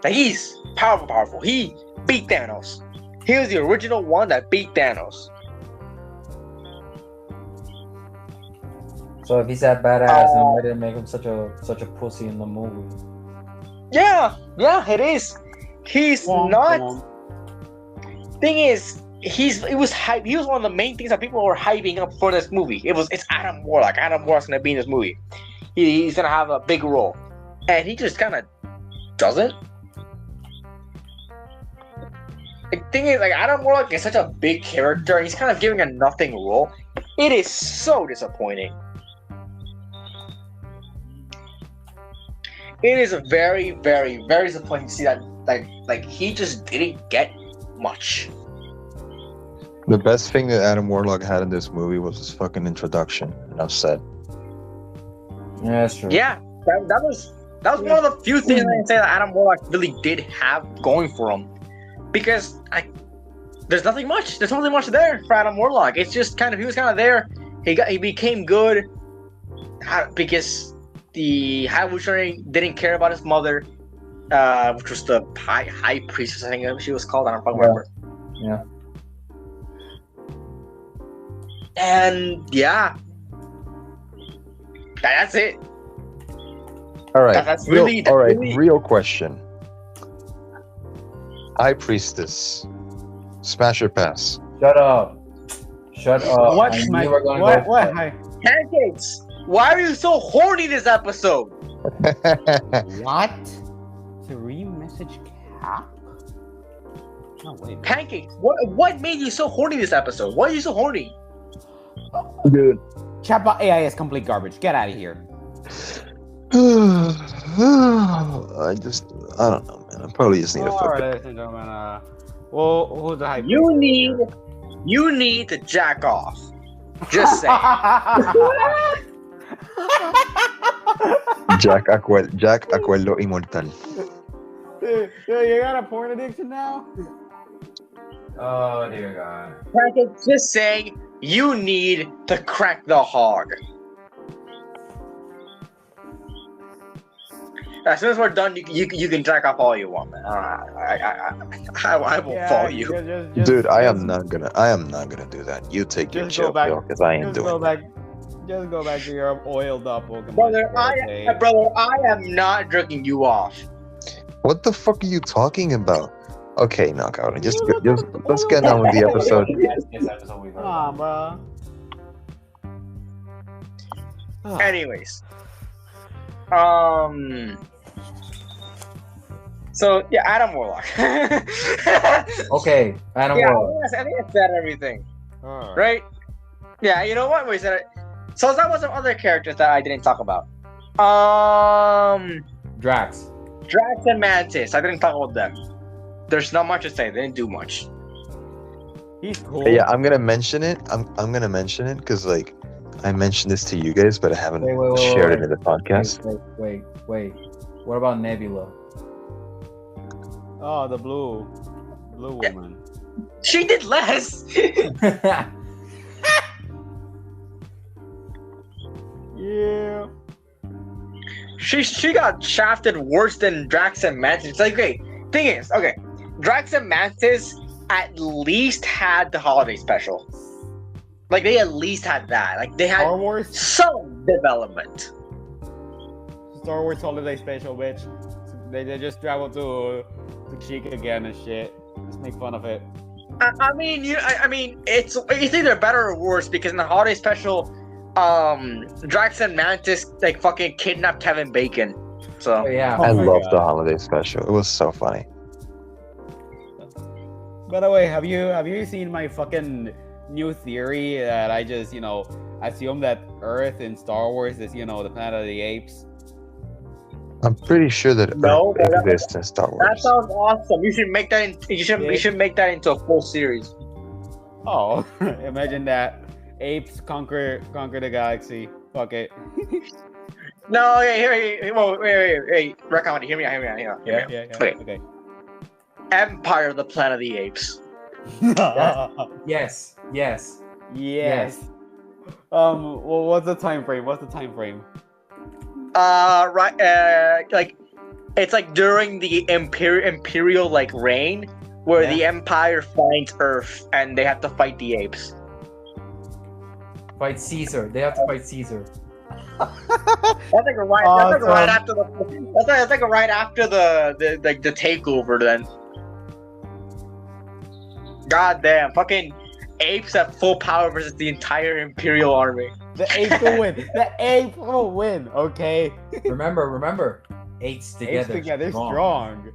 Like, he's powerful. He beat Thanos. He was the original one that beat Thanos. So if he's that badass, then why did it make him such a pussy in the movie? Yeah, it is. He's not. Thing is, he was hype. He was one of the main things that people were hyping up for this movie. It's Adam Warlock. Adam Warlock's gonna be in this movie. He's gonna have a big role, and he just kind of doesn't. The thing is, like, Adam Warlock is such a big character, and he's kind of giving a nothing role. It is so disappointing. It is very, very, very disappointing to see that, like he just didn't get much. The best thing that Adam Warlock had in this movie was his fucking introduction. Enough said. Yeah, that's true. Yeah, that was one of the few things I can say that Adam Warlock really did have going for him, because there's nothing much. There's nothing much there for Adam Warlock. It's just he was kind of there. He became good because the High Evolutionary didn't care about his mother, which was the High Priestess, I think she was called. I don't remember. Yeah. And yeah, that's it. All right. That's really. Real question. High Priestess. Smash or pass? Shut up. What? I knew you were gonna go for it. Pancakes, why are you so horny this episode? What? 3 message cap? No, wait. Pancakes, what made you so horny this episode? Why are you so horny? Dude. Chatbot AI is complete garbage. Get out of here. I don't know, man. I probably just need a Alright, fucking. ladies and gentlemen. Well, who's the hype? You need to jack off. Just say. Jack Acuerdo Immortal. Dude, you got a porn addiction now? Oh dear God. Pancakes, just saying, you need to crack the hog. As soon as we're done, you can jack off all you want, man. I will follow you. Dude, I am not gonna do that. You take your chill pill, because I ain't doing that. Just go back to your oiled up Pokemon. Brother, I am not jerking you off. What the fuck are you talking about? Okay, knockout. Just let's get on with the episode. This episode we've heard. Come on, bro. Anyways, so yeah, Adam Warlock. Okay, Adam Warlock. I think I said everything, Alright. right? Yeah, you know what? We said it. So that was some other characters that I didn't talk about. Drax. Drax and Mantis. I didn't talk about them. There's not much to say. They didn't do much. He's cool. Yeah, I'm gonna mention it. I'm gonna mention it because like I mentioned this to you guys, but I haven't Wait, shared it in the podcast. Wait. What about Nebula? Oh, the blue woman. She did less. she got shafted worse than Drax and Mantis. It's like, okay, thing is, okay, Drax and Mantis at least had the holiday special. Like they at least had that. Like they had Star Wars, some development. Star Wars holiday special, bitch. They just travel to Chica again and shit. Just make fun of it. I mean, it's either better or worse because in the holiday special, Drax and Mantis like fucking kidnapped Kevin Bacon. So Oh, yeah. Oh I my loved God. the holiday special. It was so funny. By the way, have you seen my fucking new theory that I just assume that Earth in Star Wars is the Planet of the Apes? I'm pretty sure that No, Earth but exists in Star that Wars. sounds awesome. You should make that. You should make that into a full series. Oh, imagine that. Apes conquer the galaxy. Fuck it. No, okay, here, wait, Recon, hear me out. Yeah. Okay. Okay. Empire, the Planet of the Apes. Yes. Yes. Well, what's the time frame? Right, like it's like during the imperial like reign, where the Empire finds Earth and they have to fight the apes. Fight Caesar. They have to fight Caesar. That's like right. That's like right after the. That's like right after the takeover. Then. God damn! Fucking apes at full power versus the entire Imperial army. The apes will win. The apes will win. Okay. Remember. Apes together. Apes together strong.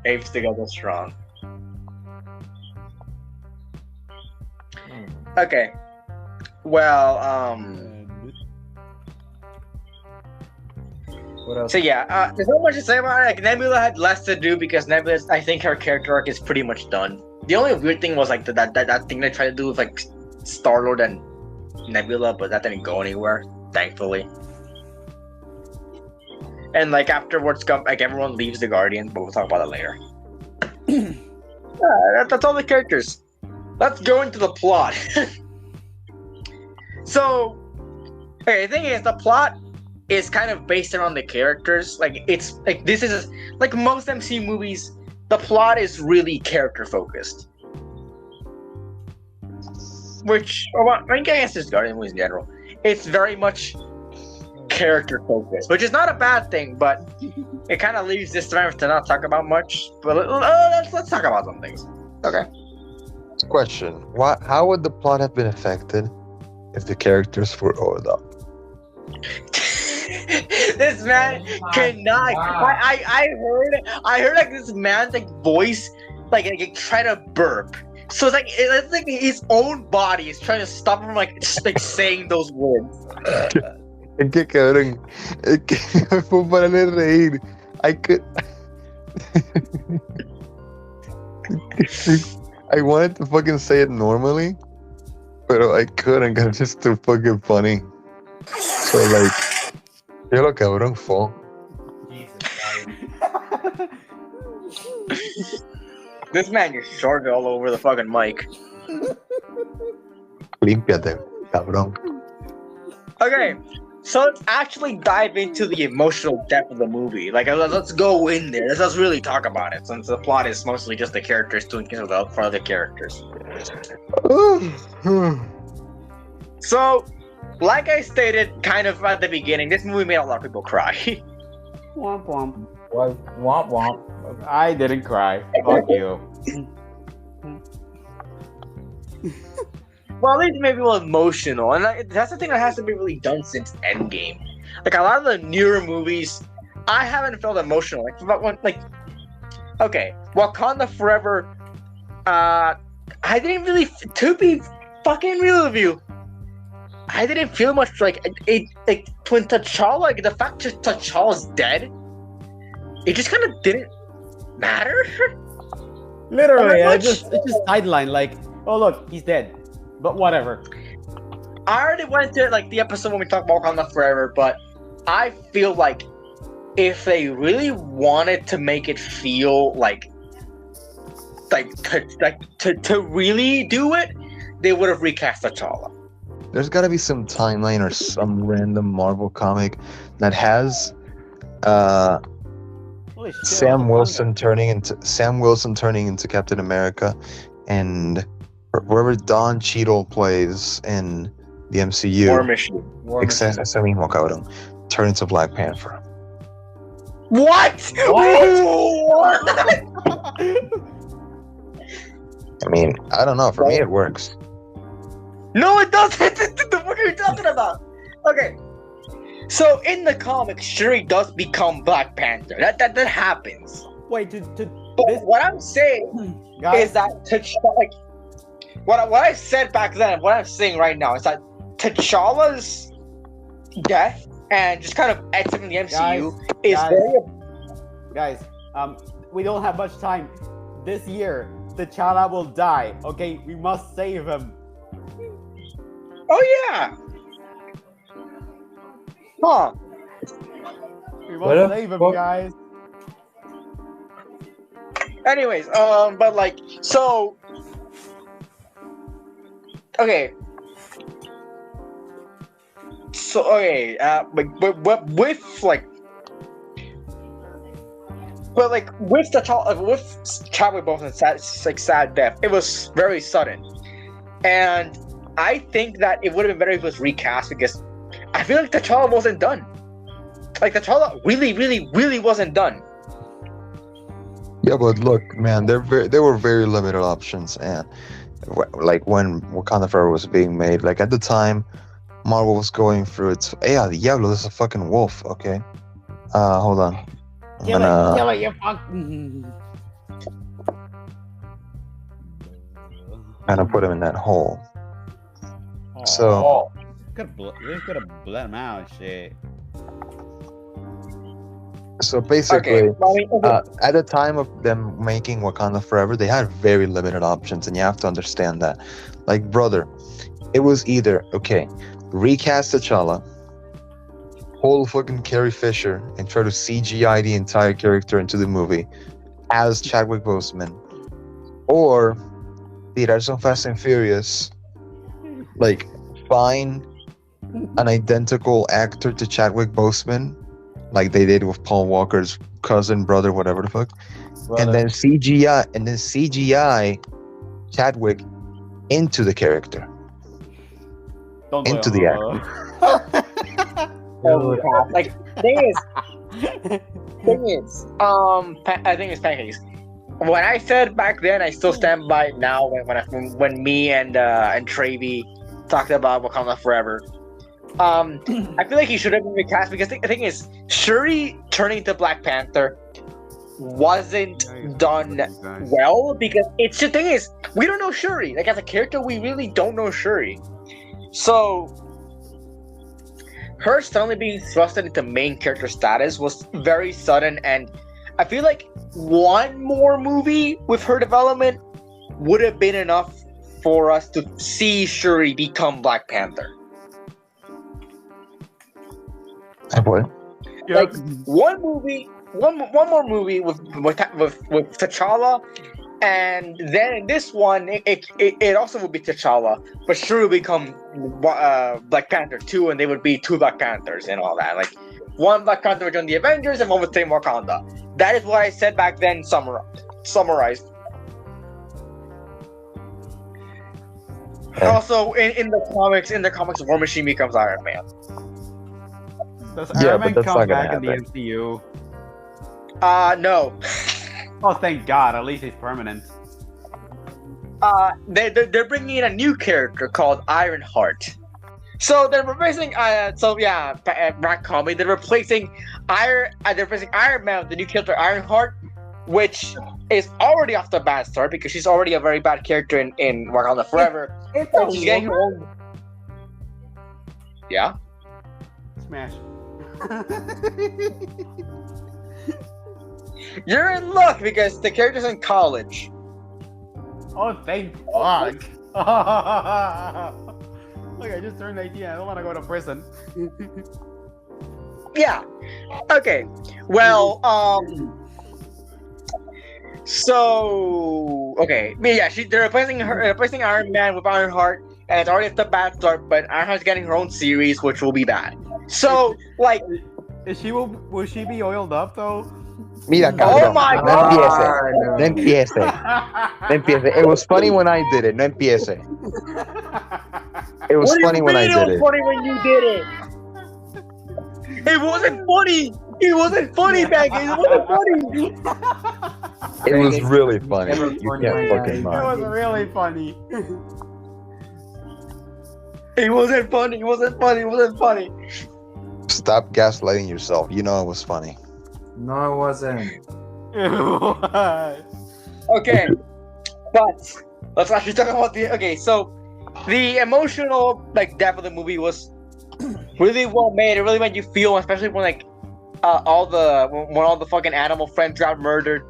Apes together strong. Okay. Well, What else? so yeah, there's not much to say about it. Like Nebula had less to do because Nebula, I think her character arc is pretty much done. The only weird thing was like that thing they tried to do with like Star-Lord and Nebula, but that didn't go anywhere, thankfully. And like afterwards, like everyone leaves the Guardians, but we'll talk about it later. That's all the characters. Let's go into the plot. So, okay, the thing is, the plot is kind of based around the characters. Like it's like this is like most MCU movies. The plot is really character focused. Which, I mean, I guess it's Guardian movies in general. It's very much character focused, which is not a bad thing, but it kind of leaves this time to not talk about much. But let's talk about some things. Okay. Question: How would the plot have been affected if the characters were oiled up? This man cannot. I heard like this man's like voice like try to burp. So it's like his own body is trying to stop him from like saying those words. Es que cabrón, es que me puedo parar de reír. I could. I wanted to fucking say it normally, but I couldn't because it's just too fucking funny. So like, yo lo cabrón fue. This man just shorted all over the fucking mic. Límpiate, cabrón. Okay, so let's actually dive into the emotional depth of the movie. Like, let's go in there. Let's really talk about it, since the plot is mostly just the characters doing things for other characters. So, like I stated kind of at the beginning, this movie made a lot of people cry. Womp womp. Womp womp. I didn't cry. Fuck you. Well, at least maybe a little emotional, and that's the thing that hasn't been really done since Endgame. Like a lot of the newer movies, I haven't felt emotional. Okay, Wakanda Forever. I didn't really, to be fucking real with you, I didn't feel much like it. Like when T'Challa, like the fact that T'Challa's dead, it just kind of didn't matter. Literally, it's just sideline. Like, oh look, he's dead. But whatever. I already went to like the episode when we talked about Wakanda Forever, but I feel like if they really wanted to make it feel to really do it, they would have recast T'Challa. There's got to be some timeline or some random Marvel comic that has Holy shit, Sam what's Wilson turning into Captain America, and whoever Don Cheadle plays in the MCU. War Machine. War Machine. Ese mismo cabrón. Turn into Black Panther. What? What? I mean, I don't know. For me, it works. No, it doesn't. What are you talking about? Okay. So in the comics, Shuri does become Black Panther. That happens. Wait, But this what I'm saying guy. is that like what I said back then, what I'm saying right now is that T'Challa's death and just kind of exiting the MCU is guys. very. Guys, we don't have much time. This year, T'Challa will die. Okay, we must save him. Oh yeah. Huh. We What the must save him, fuck? guys. Anyways, but like, so, okay. So, okay, but with like, but like with the with Chadwick Boseman's sad death, it was very sudden, and I think that it would have been better if it was recast because I feel like T'Challa wasn't done. Like T'Challa really wasn't done. Yeah, but look, man, there were very limited options, and like when Wakanda Forever was being made, like at the time, Marvel was going through its. Yeah, Diablo, this is a fucking wolf. Okay, hold on. I'm gonna- Kill it, you fuck. gonna put him in that hole. Oh, So- you could have bled him out, shit. So basically, Okay, I mean, at the time of them making Wakanda Forever, they had very limited options, and you have to understand that. Like, brother, it was either okay, recast T'Challa, whole fucking Carrie Fisher, and try to CGI the entire character into the movie as Chadwick Boseman, or tirar some Fast and Furious, like find an identical actor to Chadwick Boseman, like they did with Paul Walker's cousin, brother, whatever the fuck, and then CGI Chadwick into the character. Don't do Into it, the like thing is, I think it's Pancakes. When I said back then, I still stand by it now. When me and Travy talked about Wakanda Forever, I feel like he should have been recast because the thing is, Shuri turning into Black Panther wasn't done well because it's the thing is we don't know Shuri. Like as a character, we really don't know Shuri. So her suddenly being thrusted into main character status was very sudden, and I feel like one more movie with her development would have been enough for us to see Shuri become Black Panther. What? Like one more movie with T'Challa, and then in this one it also would be T'Challa, but Shuri would become Black Panther 2, and they would be two Black Panthers and all that. Like one Black Panther would join the Avengers, and one would stay in Wakanda. That is what I said back then. Summarized. Also, in the comics, War Machine becomes Iron Man. Does Yeah, Iron but Man that's come not gonna back in the happen. MCU? No. Oh, thank God! At least he's permanent. They're bringing in a new character called Ironheart. So they're replacing Rack Comedy. They're replacing Iron Man with the new character Ironheart, which is already off the bad start because she's already a very bad character in Wakanda Forever. It's And she's getting her own. Yeah. Smash. You're in luck because the character's in college. Oh, thank fuck. Look, I just turned 18. I don't want to go to prison. Yeah. Okay. Well, So okay, but yeah, they're replacing Iron Man with Ironheart, and it's already a bad start. But Ironheart's getting her own series, which will be bad. So, like, Will she be oiled up though? Mira, oh cabrón. my No god! empiece. No empiece. No empiece. It was funny when I did it. No empiece. It was What do funny you when I mean it did was it. funny when you did it? It wasn't funny. It wasn't funny, Pancakes. It wasn't funny. It was really funny. Never You funny can't when fucking I- It lie. was really funny. It wasn't funny. It wasn't funny. It wasn't funny. Stop gaslighting yourself. You know it was funny. No, it wasn't. What? Okay, but let's actually talk about the. Okay, so the emotional like depth of the movie was really well made. It really made you feel, especially when like when all the fucking animal friends got murdered.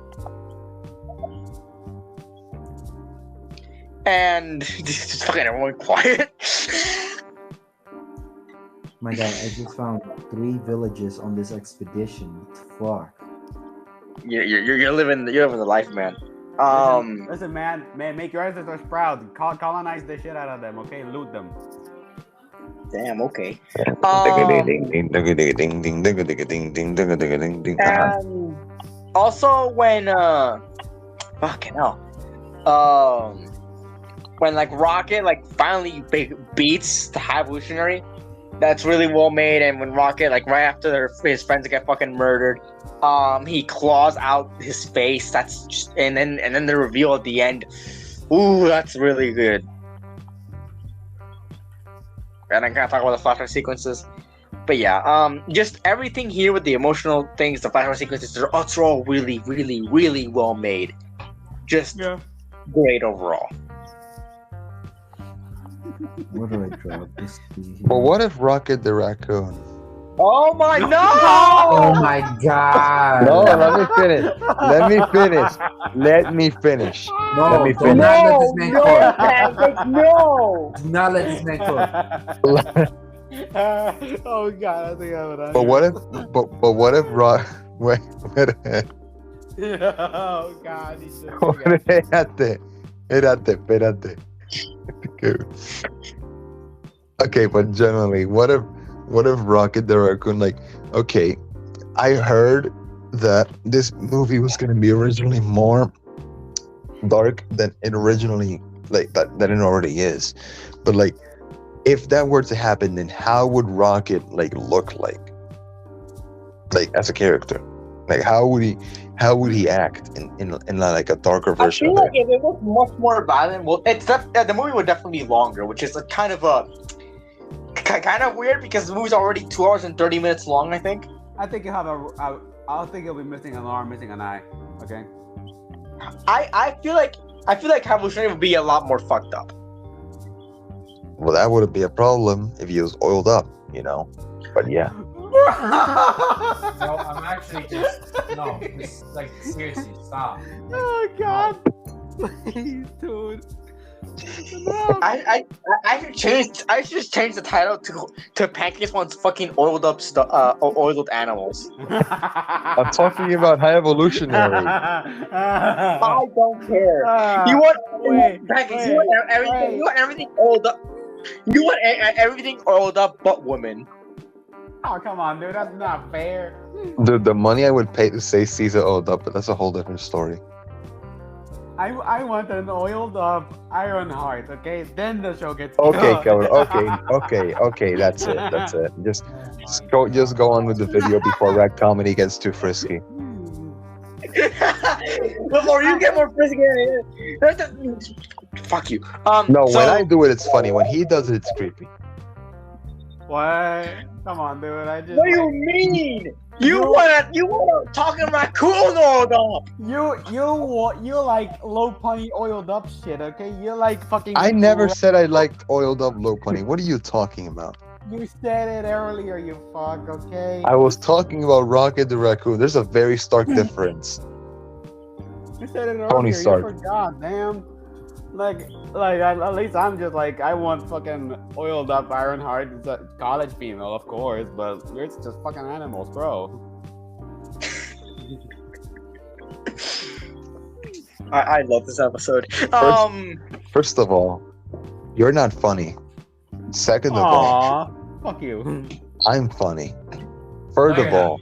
And just fucking everyone quiet. My God, I just found 3 villages on this expedition. What the fuck? You're living the life, man. Listen, man, make your ancestors proud. Colonize the shit out of them, okay? Loot them. Damn. Okay. And also when fucking hell, when like Rocket like finally beats the High Evolutionary, that's really well made. And when Rocket like right after his friends get fucking murdered, he claws out his face. That's just, and then the reveal at the end. Ooh, that's really good. And I'm gonna talk about the flashback sequences. But yeah, just everything here with the emotional things, the flashback sequences, they're all really, really, really well made. Just great overall. What do I drop? This But what if Rocket the Raccoon? Oh my no! Oh my God! No, let me finish. Let me finish. Let me finish. No, Let me do finish. not let this man talk. Pancakes, no! Do not let this man talk. Oh God, I think I would. But what if? But what if Rock? Wait. Oh God, he's so Espérate. Okay, but generally, what if Rocket the Raccoon, like, okay, I heard that this movie was gonna be originally more dark than it originally than it already is, but like, if that were to happen, then how would Rocket like look like as a character? Like, how would he act in like a darker I version feel of like it? if it was much more violent, well, the movie would definitely be longer, which is a kind of weird because the movie's already 2 hours and 30 minutes long. I think. I think you have I think you'll be missing an arm, missing an eye. Okay. I feel like Evolutionary would be a lot more fucked up. Well, that wouldn't be a problem if he was oiled up, you know. But yeah. No, I'm actually just like seriously, stop. Oh God, please, dude. No. I should just change the title to Pancakes wants fucking oiled up oiled animals. I'm talking about High Evolutionary. I don't care. You want Pancakes? You want everything? You want everything oiled up? You want everything oiled up but women? Oh come on, dude, that's not fair. The money I would pay to say Caesar oiled up, but that's a whole different story. I want an oiled up Iron Heart, okay? Then the show gets Okay, good. Kevin. Okay. That's it. Just go on with the video before Rag Comedy gets too frisky. Before you get more frisky, fuck you. No, so, when I do it, it's funny. When he does it, it's creepy. What? Come on, dude. I just. what do you mean? You want a talking raccoon oiled up? You like low punny oiled up shit, okay? You like fucking. I never said I liked oiled up low punny. What are you talking about? You said it earlier, you fuck, okay? I was talking about Rocket the Raccoon. There's a very stark difference. You said it earlier. Tony You Stark. forgot, damn. Like, at least I'm just like, I want fucking oiled up Iron Heart. It's a college female, of course, but you're just fucking animals, bro. I love this episode. First of all, You're not funny. Second of all, Aww, fuck you. I'm funny. Third No, of you're all,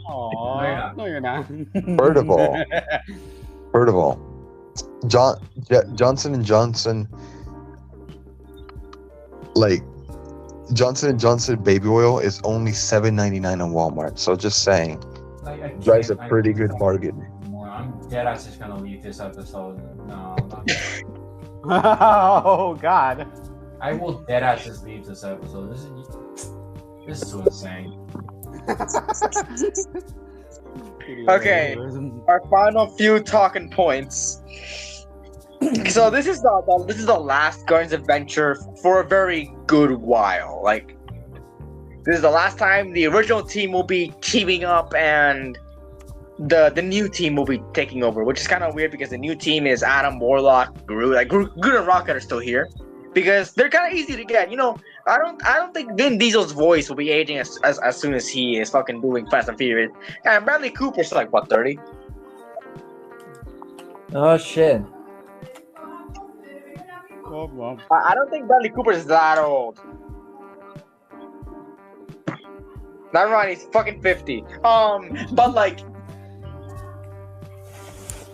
Aww, no, you're not. Third of all. third of all, Johnson and Johnson, like Johnson and Johnson baby oil is only $7.99 on Walmart. So just saying, I you guys a can't- pretty good bargain. I'm dead ass just gonna leave this episode. No, I'm not. Oh God. I will dead ass just leave this episode. This is too insane. Okay. Our final few talking points. So this is the last Guardians Adventure for a very good while. Like, this is the last time the original team will be teaming up and the new team will be taking over, which is kind of weird because the new team is Adam, Warlock, Groot. Like Groot and Rocket are still here because they're kind of easy to get. You know, I don't think Vin Diesel's voice will be aging as soon as he is fucking doing Fast and Furious. And Bradley Cooper's like what, 30? Oh shit. Oh, well. I don't think Bradley Cooper is that old. Never mind, he's fucking 50. But like,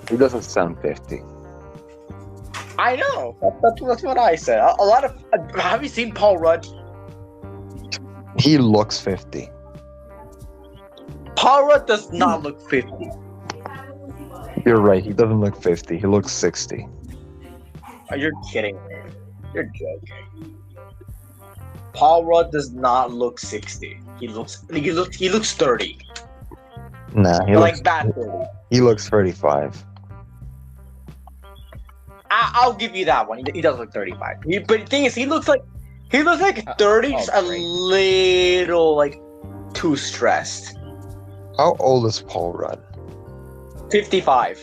He doesn't sound 50. I know. That's what I said. A lot of. Have you seen Paul Rudd? He looks 50. Paul Rudd does not look 50. You're right. He doesn't look 50. He looks 60. Oh, you're kidding me. You're joking. Paul Rudd does not look 60. He looks 30. Nah, Like that 30. he looks 35. I'll give you that one. He does look 35. But the thing is, he looks like 30, just a great. little like too stressed. How old is Paul Rudd? 55.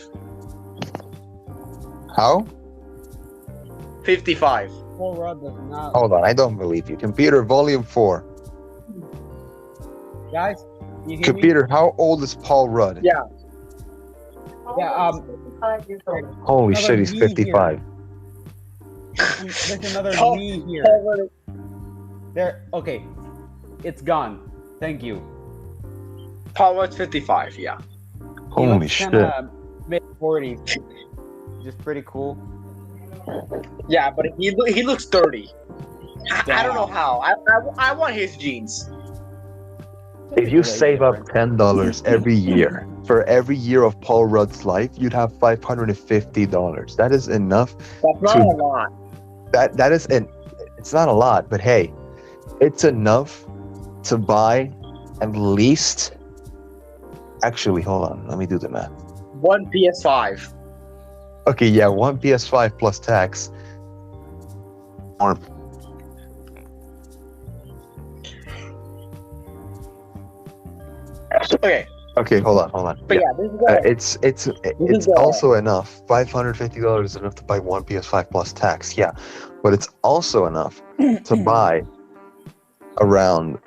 How? 55. Paul Rudd does not. Hold on, I don't believe you. Computer, volume 4. Guys, you hear Computer, how old is Paul Rudd? Yeah. me? Yeah. Holy Another shit, he's me here. 55. There's another Paul- me here. Paul Rudd- There. Okay. It's gone. Thank you. Paul Rudd's 55. Yeah. He Holy looks shit. kinda mid-40s. Just pretty cool. Yeah, but he looks 30. I don't know Damn. how. I want his genes. If you save up $10 every year for every year of Paul Rudd's life, you'd have $550. That is enough. That's not a lot. That is it's not a lot, but hey, it's enough to buy at least. Actually, hold on. Let me do the math. One PS5. Okay, yeah, one PS5 plus tax. Or Okay, okay, hold on. but yeah, this is It's also enough. $550 is enough to buy one PS5 plus tax. Yeah, but it's also enough to buy around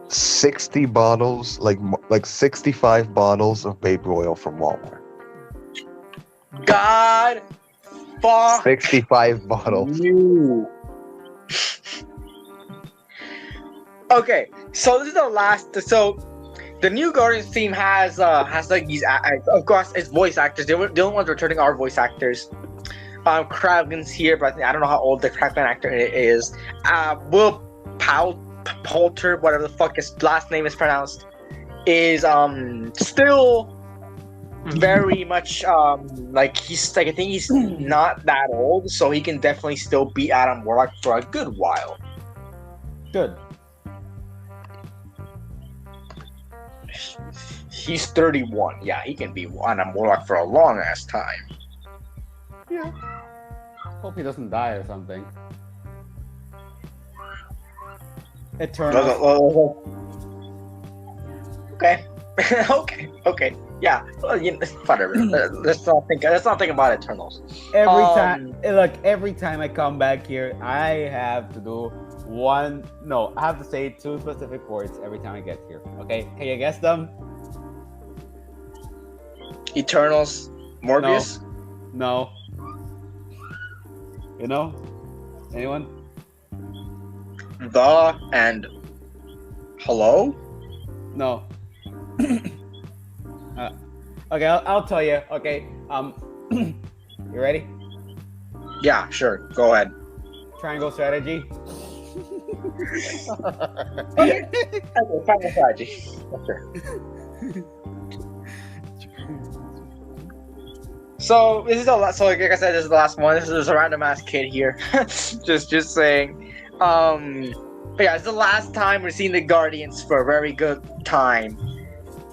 60 bottles, like 65 bottles of baby oil from Walmart. God fuck 65 bottles. you. Okay, so this is the last. So the new Guardians team has like these. Of course, it's voice actors. The only ones returning are voice actors. Kraven's here, but I don't know how old the Kraven actor is. Will Poulter, whatever the fuck his last name is pronounced, is still very much like he's like I think he's not that old, so he can definitely still beat Adam Warlock for a good while. Good. He's 31. Yeah, he can be Adam Warlock for a long ass time. Yeah. Hope he doesn't die or something. Eternal. Okay. okay. Yeah. Well, whatever. Let's not think about Eternals. Every time I come back here, I have to do I have to say 2 specific words every time I get here. Okay, can you guess them? Eternals. Morbius. No. You know? Anyone? the and hello. No. Okay, I'll tell you. Okay. You ready? Yeah, sure. Go ahead. Triangle strategy. Okay, final strategy. Sure. So this is the last. So like I said, this is the last one. This is a random ass kid here. just saying. But yeah, it's the last time we're seeing the Guardians for a very good time.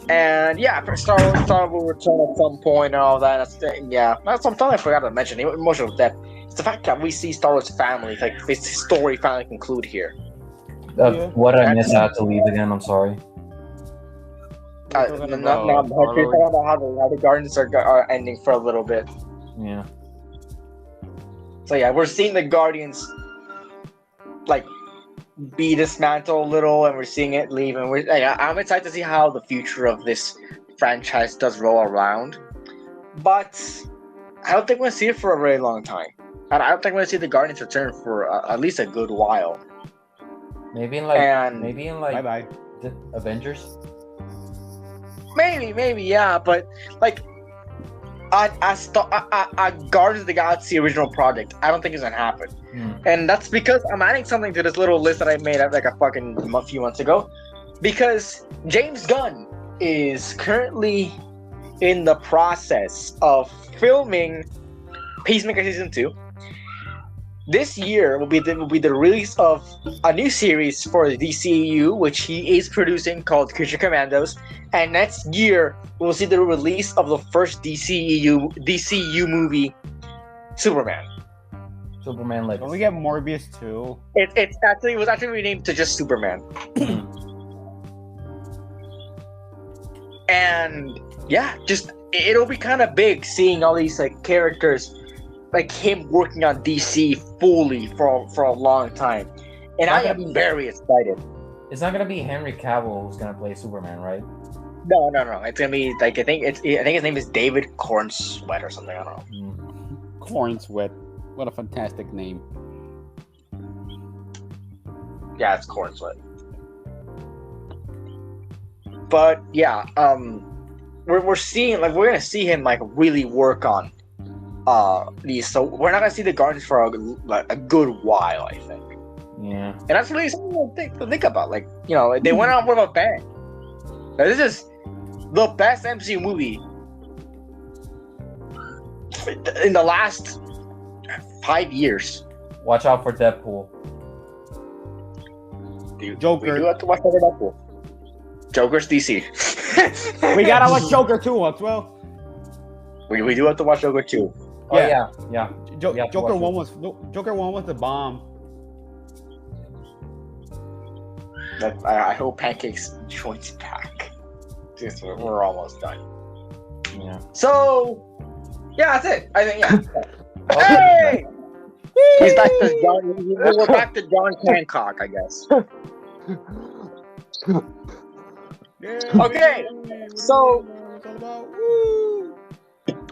And yeah, Star will return at some point and all that. That's something I forgot to mention. Emotional depth. It's the fact that we see Star Wars family, like this story finally conclude here. What I missed, I had to leave again. I'm sorry. Talking about how the Guardians are ending for a little bit. Yeah. So yeah, we're seeing the Guardians like be dismantled a little, and we're seeing it leave. And I'm excited to see how the future of this franchise does roll around. But I don't think we're gonna see it for a very long time. And I don't think we're gonna see the Guardians return for at least a good while. Maybe in Bye bye. the Avengers. Maybe, yeah, but like a Guardians of the Galaxy original project, I don't think it's gonna happen. And that's because I'm adding something to this little list that I made up like a few months ago. Because James Gunn is currently in the process of filming Peacemaker Season 2. This year will be the release of a new series for the DCEU, which he is producing called Creature Commandos. And next year we'll see the release of the first DCU movie, Superman. Superman Legacy. Don't we get Morbius too? It was actually renamed to just Superman. And yeah, it'll be kind of big seeing all these like characters, like him working on DC fully for a long time, and I am very excited. It's not gonna be Henry Cavill who's gonna play Superman, right? No. It's gonna be like I think his name is David Cornsweet or something. I don't know. Cornsweet. What a fantastic name. Yeah, it's Cornsweet. But yeah, we're seeing like we're gonna see him like really work on these. So we're not gonna see the Guardians for a good while, I think. Yeah. And that's really something to think about. Like, you know, they went out with a bang. Now, this is the best MCU movie in the last 5 years. Watch out for Deadpool. Joker. We do have to watch out for Deadpool. Joker's DC. We gotta watch Joker too, as well. We do have to watch Joker too. Oh yeah. Joker 1 was the bomb. I hope Pancakes joins back. We're almost done. Yeah. So, yeah, that's it. I think, yeah. Hey! He's back to John. We're back to John Hancock, I guess. Okay, so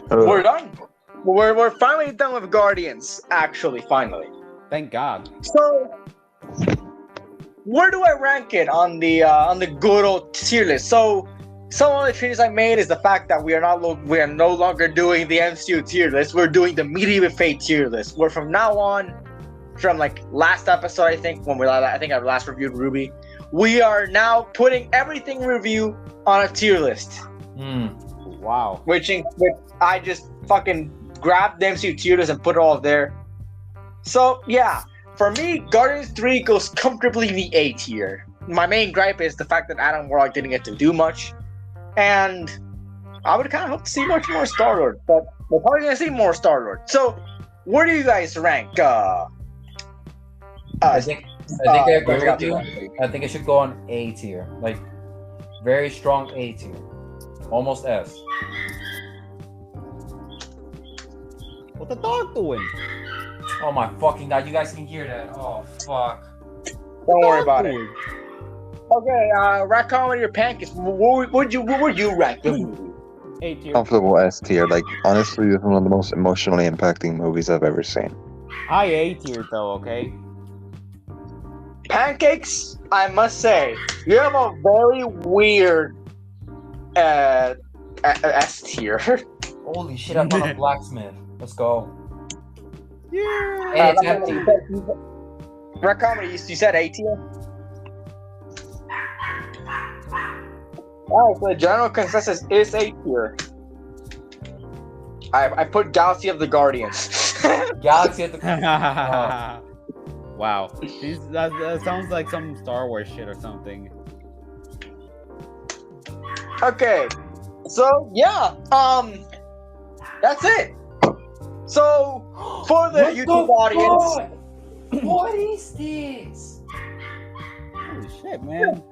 we're done. We're finally done with Guardians. Actually, finally. Thank God. So, where do I rank it on the good old tier list? So, some of the changes I made is the fact that we are no longer doing the MCU tier list. We're doing the Media with Fate tier list. Where from now on, from like last episode, I think I last reviewed Ruby, we are now putting everything review on a tier list. Wow. Which I just fucking grabbed the MCU tier list and put it all there. So yeah, for me, Guardians 3 goes comfortably in the A tier. My main gripe is the fact that Adam Warlock didn't get to do much. And I would kind of hope to see much more Star-Lord, but we're probably gonna see more Star-Lord. So, where do you guys rank? I think I agree with you. I think it should go on A tier, like very strong A tier, almost S. What the dog doing? Oh my fucking god! You guys can hear that? Oh fuck! Don't worry about it. Okay, rack on with your Pancakes. What would you rank the movie? A tier. Comfortable S tier. Like, honestly, this is one of the most emotionally impacting movies I've ever seen. High A tier though, okay? Pancakes, I must say, you have a very weird S tier. Holy shit! I found a blacksmith. Let's go. Yeah. Hey, it's empty. Red Comedy, you said A tier? Alright, so the general consensus is A tier. I put Galaxy of the Guardians. Galaxy at the. Wow. That sounds like some Star Wars shit or something. Okay, so yeah, that's it. So for the What YouTube the audience, fuck? What is this? Holy shit, man.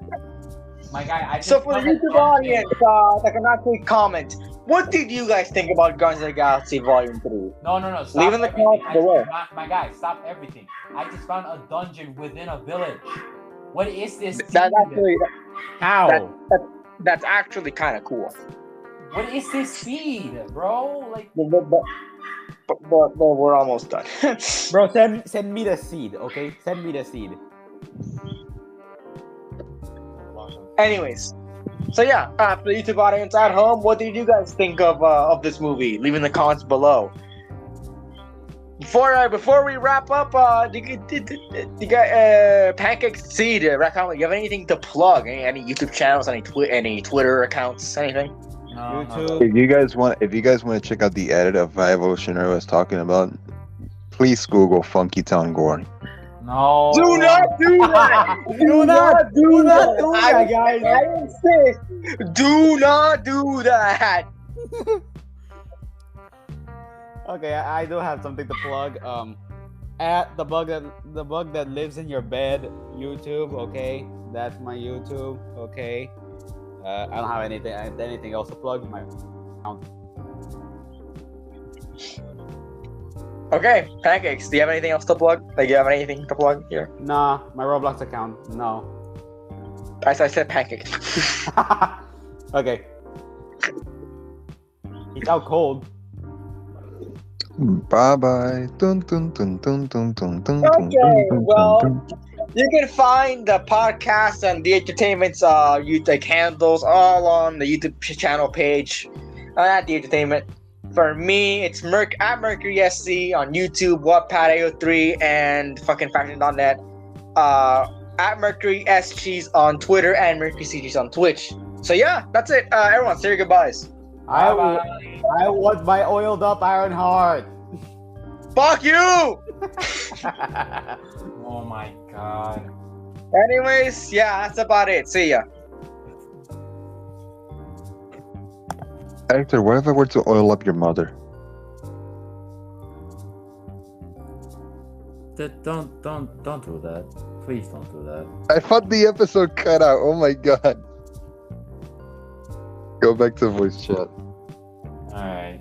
My guy, I just so for the found a YouTube dungeon. audience, that can actually comment. What did you guys think about Guardians of the Galaxy Volume 3? No. Stop Leave in the everything. comments below. My guy, stop everything. I just found a dungeon within a village. What is this? That's seed? actually How? that's actually kind of cool. What is this seed, bro? Like, But we're almost done. Bro, send me the seed, okay? Send me the seed. Anyways, so yeah, for the YouTube audience at home, what did you guys think of this movie? Leave in the comments below. Before we wrap up, you got Pancakes Seed. Red Comedy, you have anything to plug? Any YouTube channels? Any Twitter accounts? Anything? no. YouTube. If you guys want to check out the edit of Evolutionary was talking about, please Google Funky Town Gore. No. Do not do that! Do not do that, guys. I insist. Do not do that. Okay, I do have something to plug. At the bug that lives in your bed, YouTube. Okay, that's my YouTube. Okay, I don't have anything else to plug. My account. Okay, Pancakes, do you have anything else to plug? Like, do you have anything to plug here? Nah, my Roblox account. No. I said Pancakes. Okay. It's out cold. Bye bye. Dun, dun, dun, dun, dun, dun, dun, Okay, dun, well, dun, dun. You can find the podcast and the entertainment's YouTube handles all on the YouTube channel page at the entertainment. For me, it's at Mercury SC on YouTube, Wattpad AO3, and fucking fashion.net. At Mercury SGs on Twitter and Mercury CGs on Twitch. So yeah, that's it. Everyone, say your goodbyes. I Bye-bye. want my oiled up iron heart. Fuck you! Oh my god. Anyways, yeah, that's about it. See ya. Hector, what if I were to oil up your mother? Don't do that. Please don't do that. I thought the episode cut out. Oh my god. Go back to voice chat. Alright.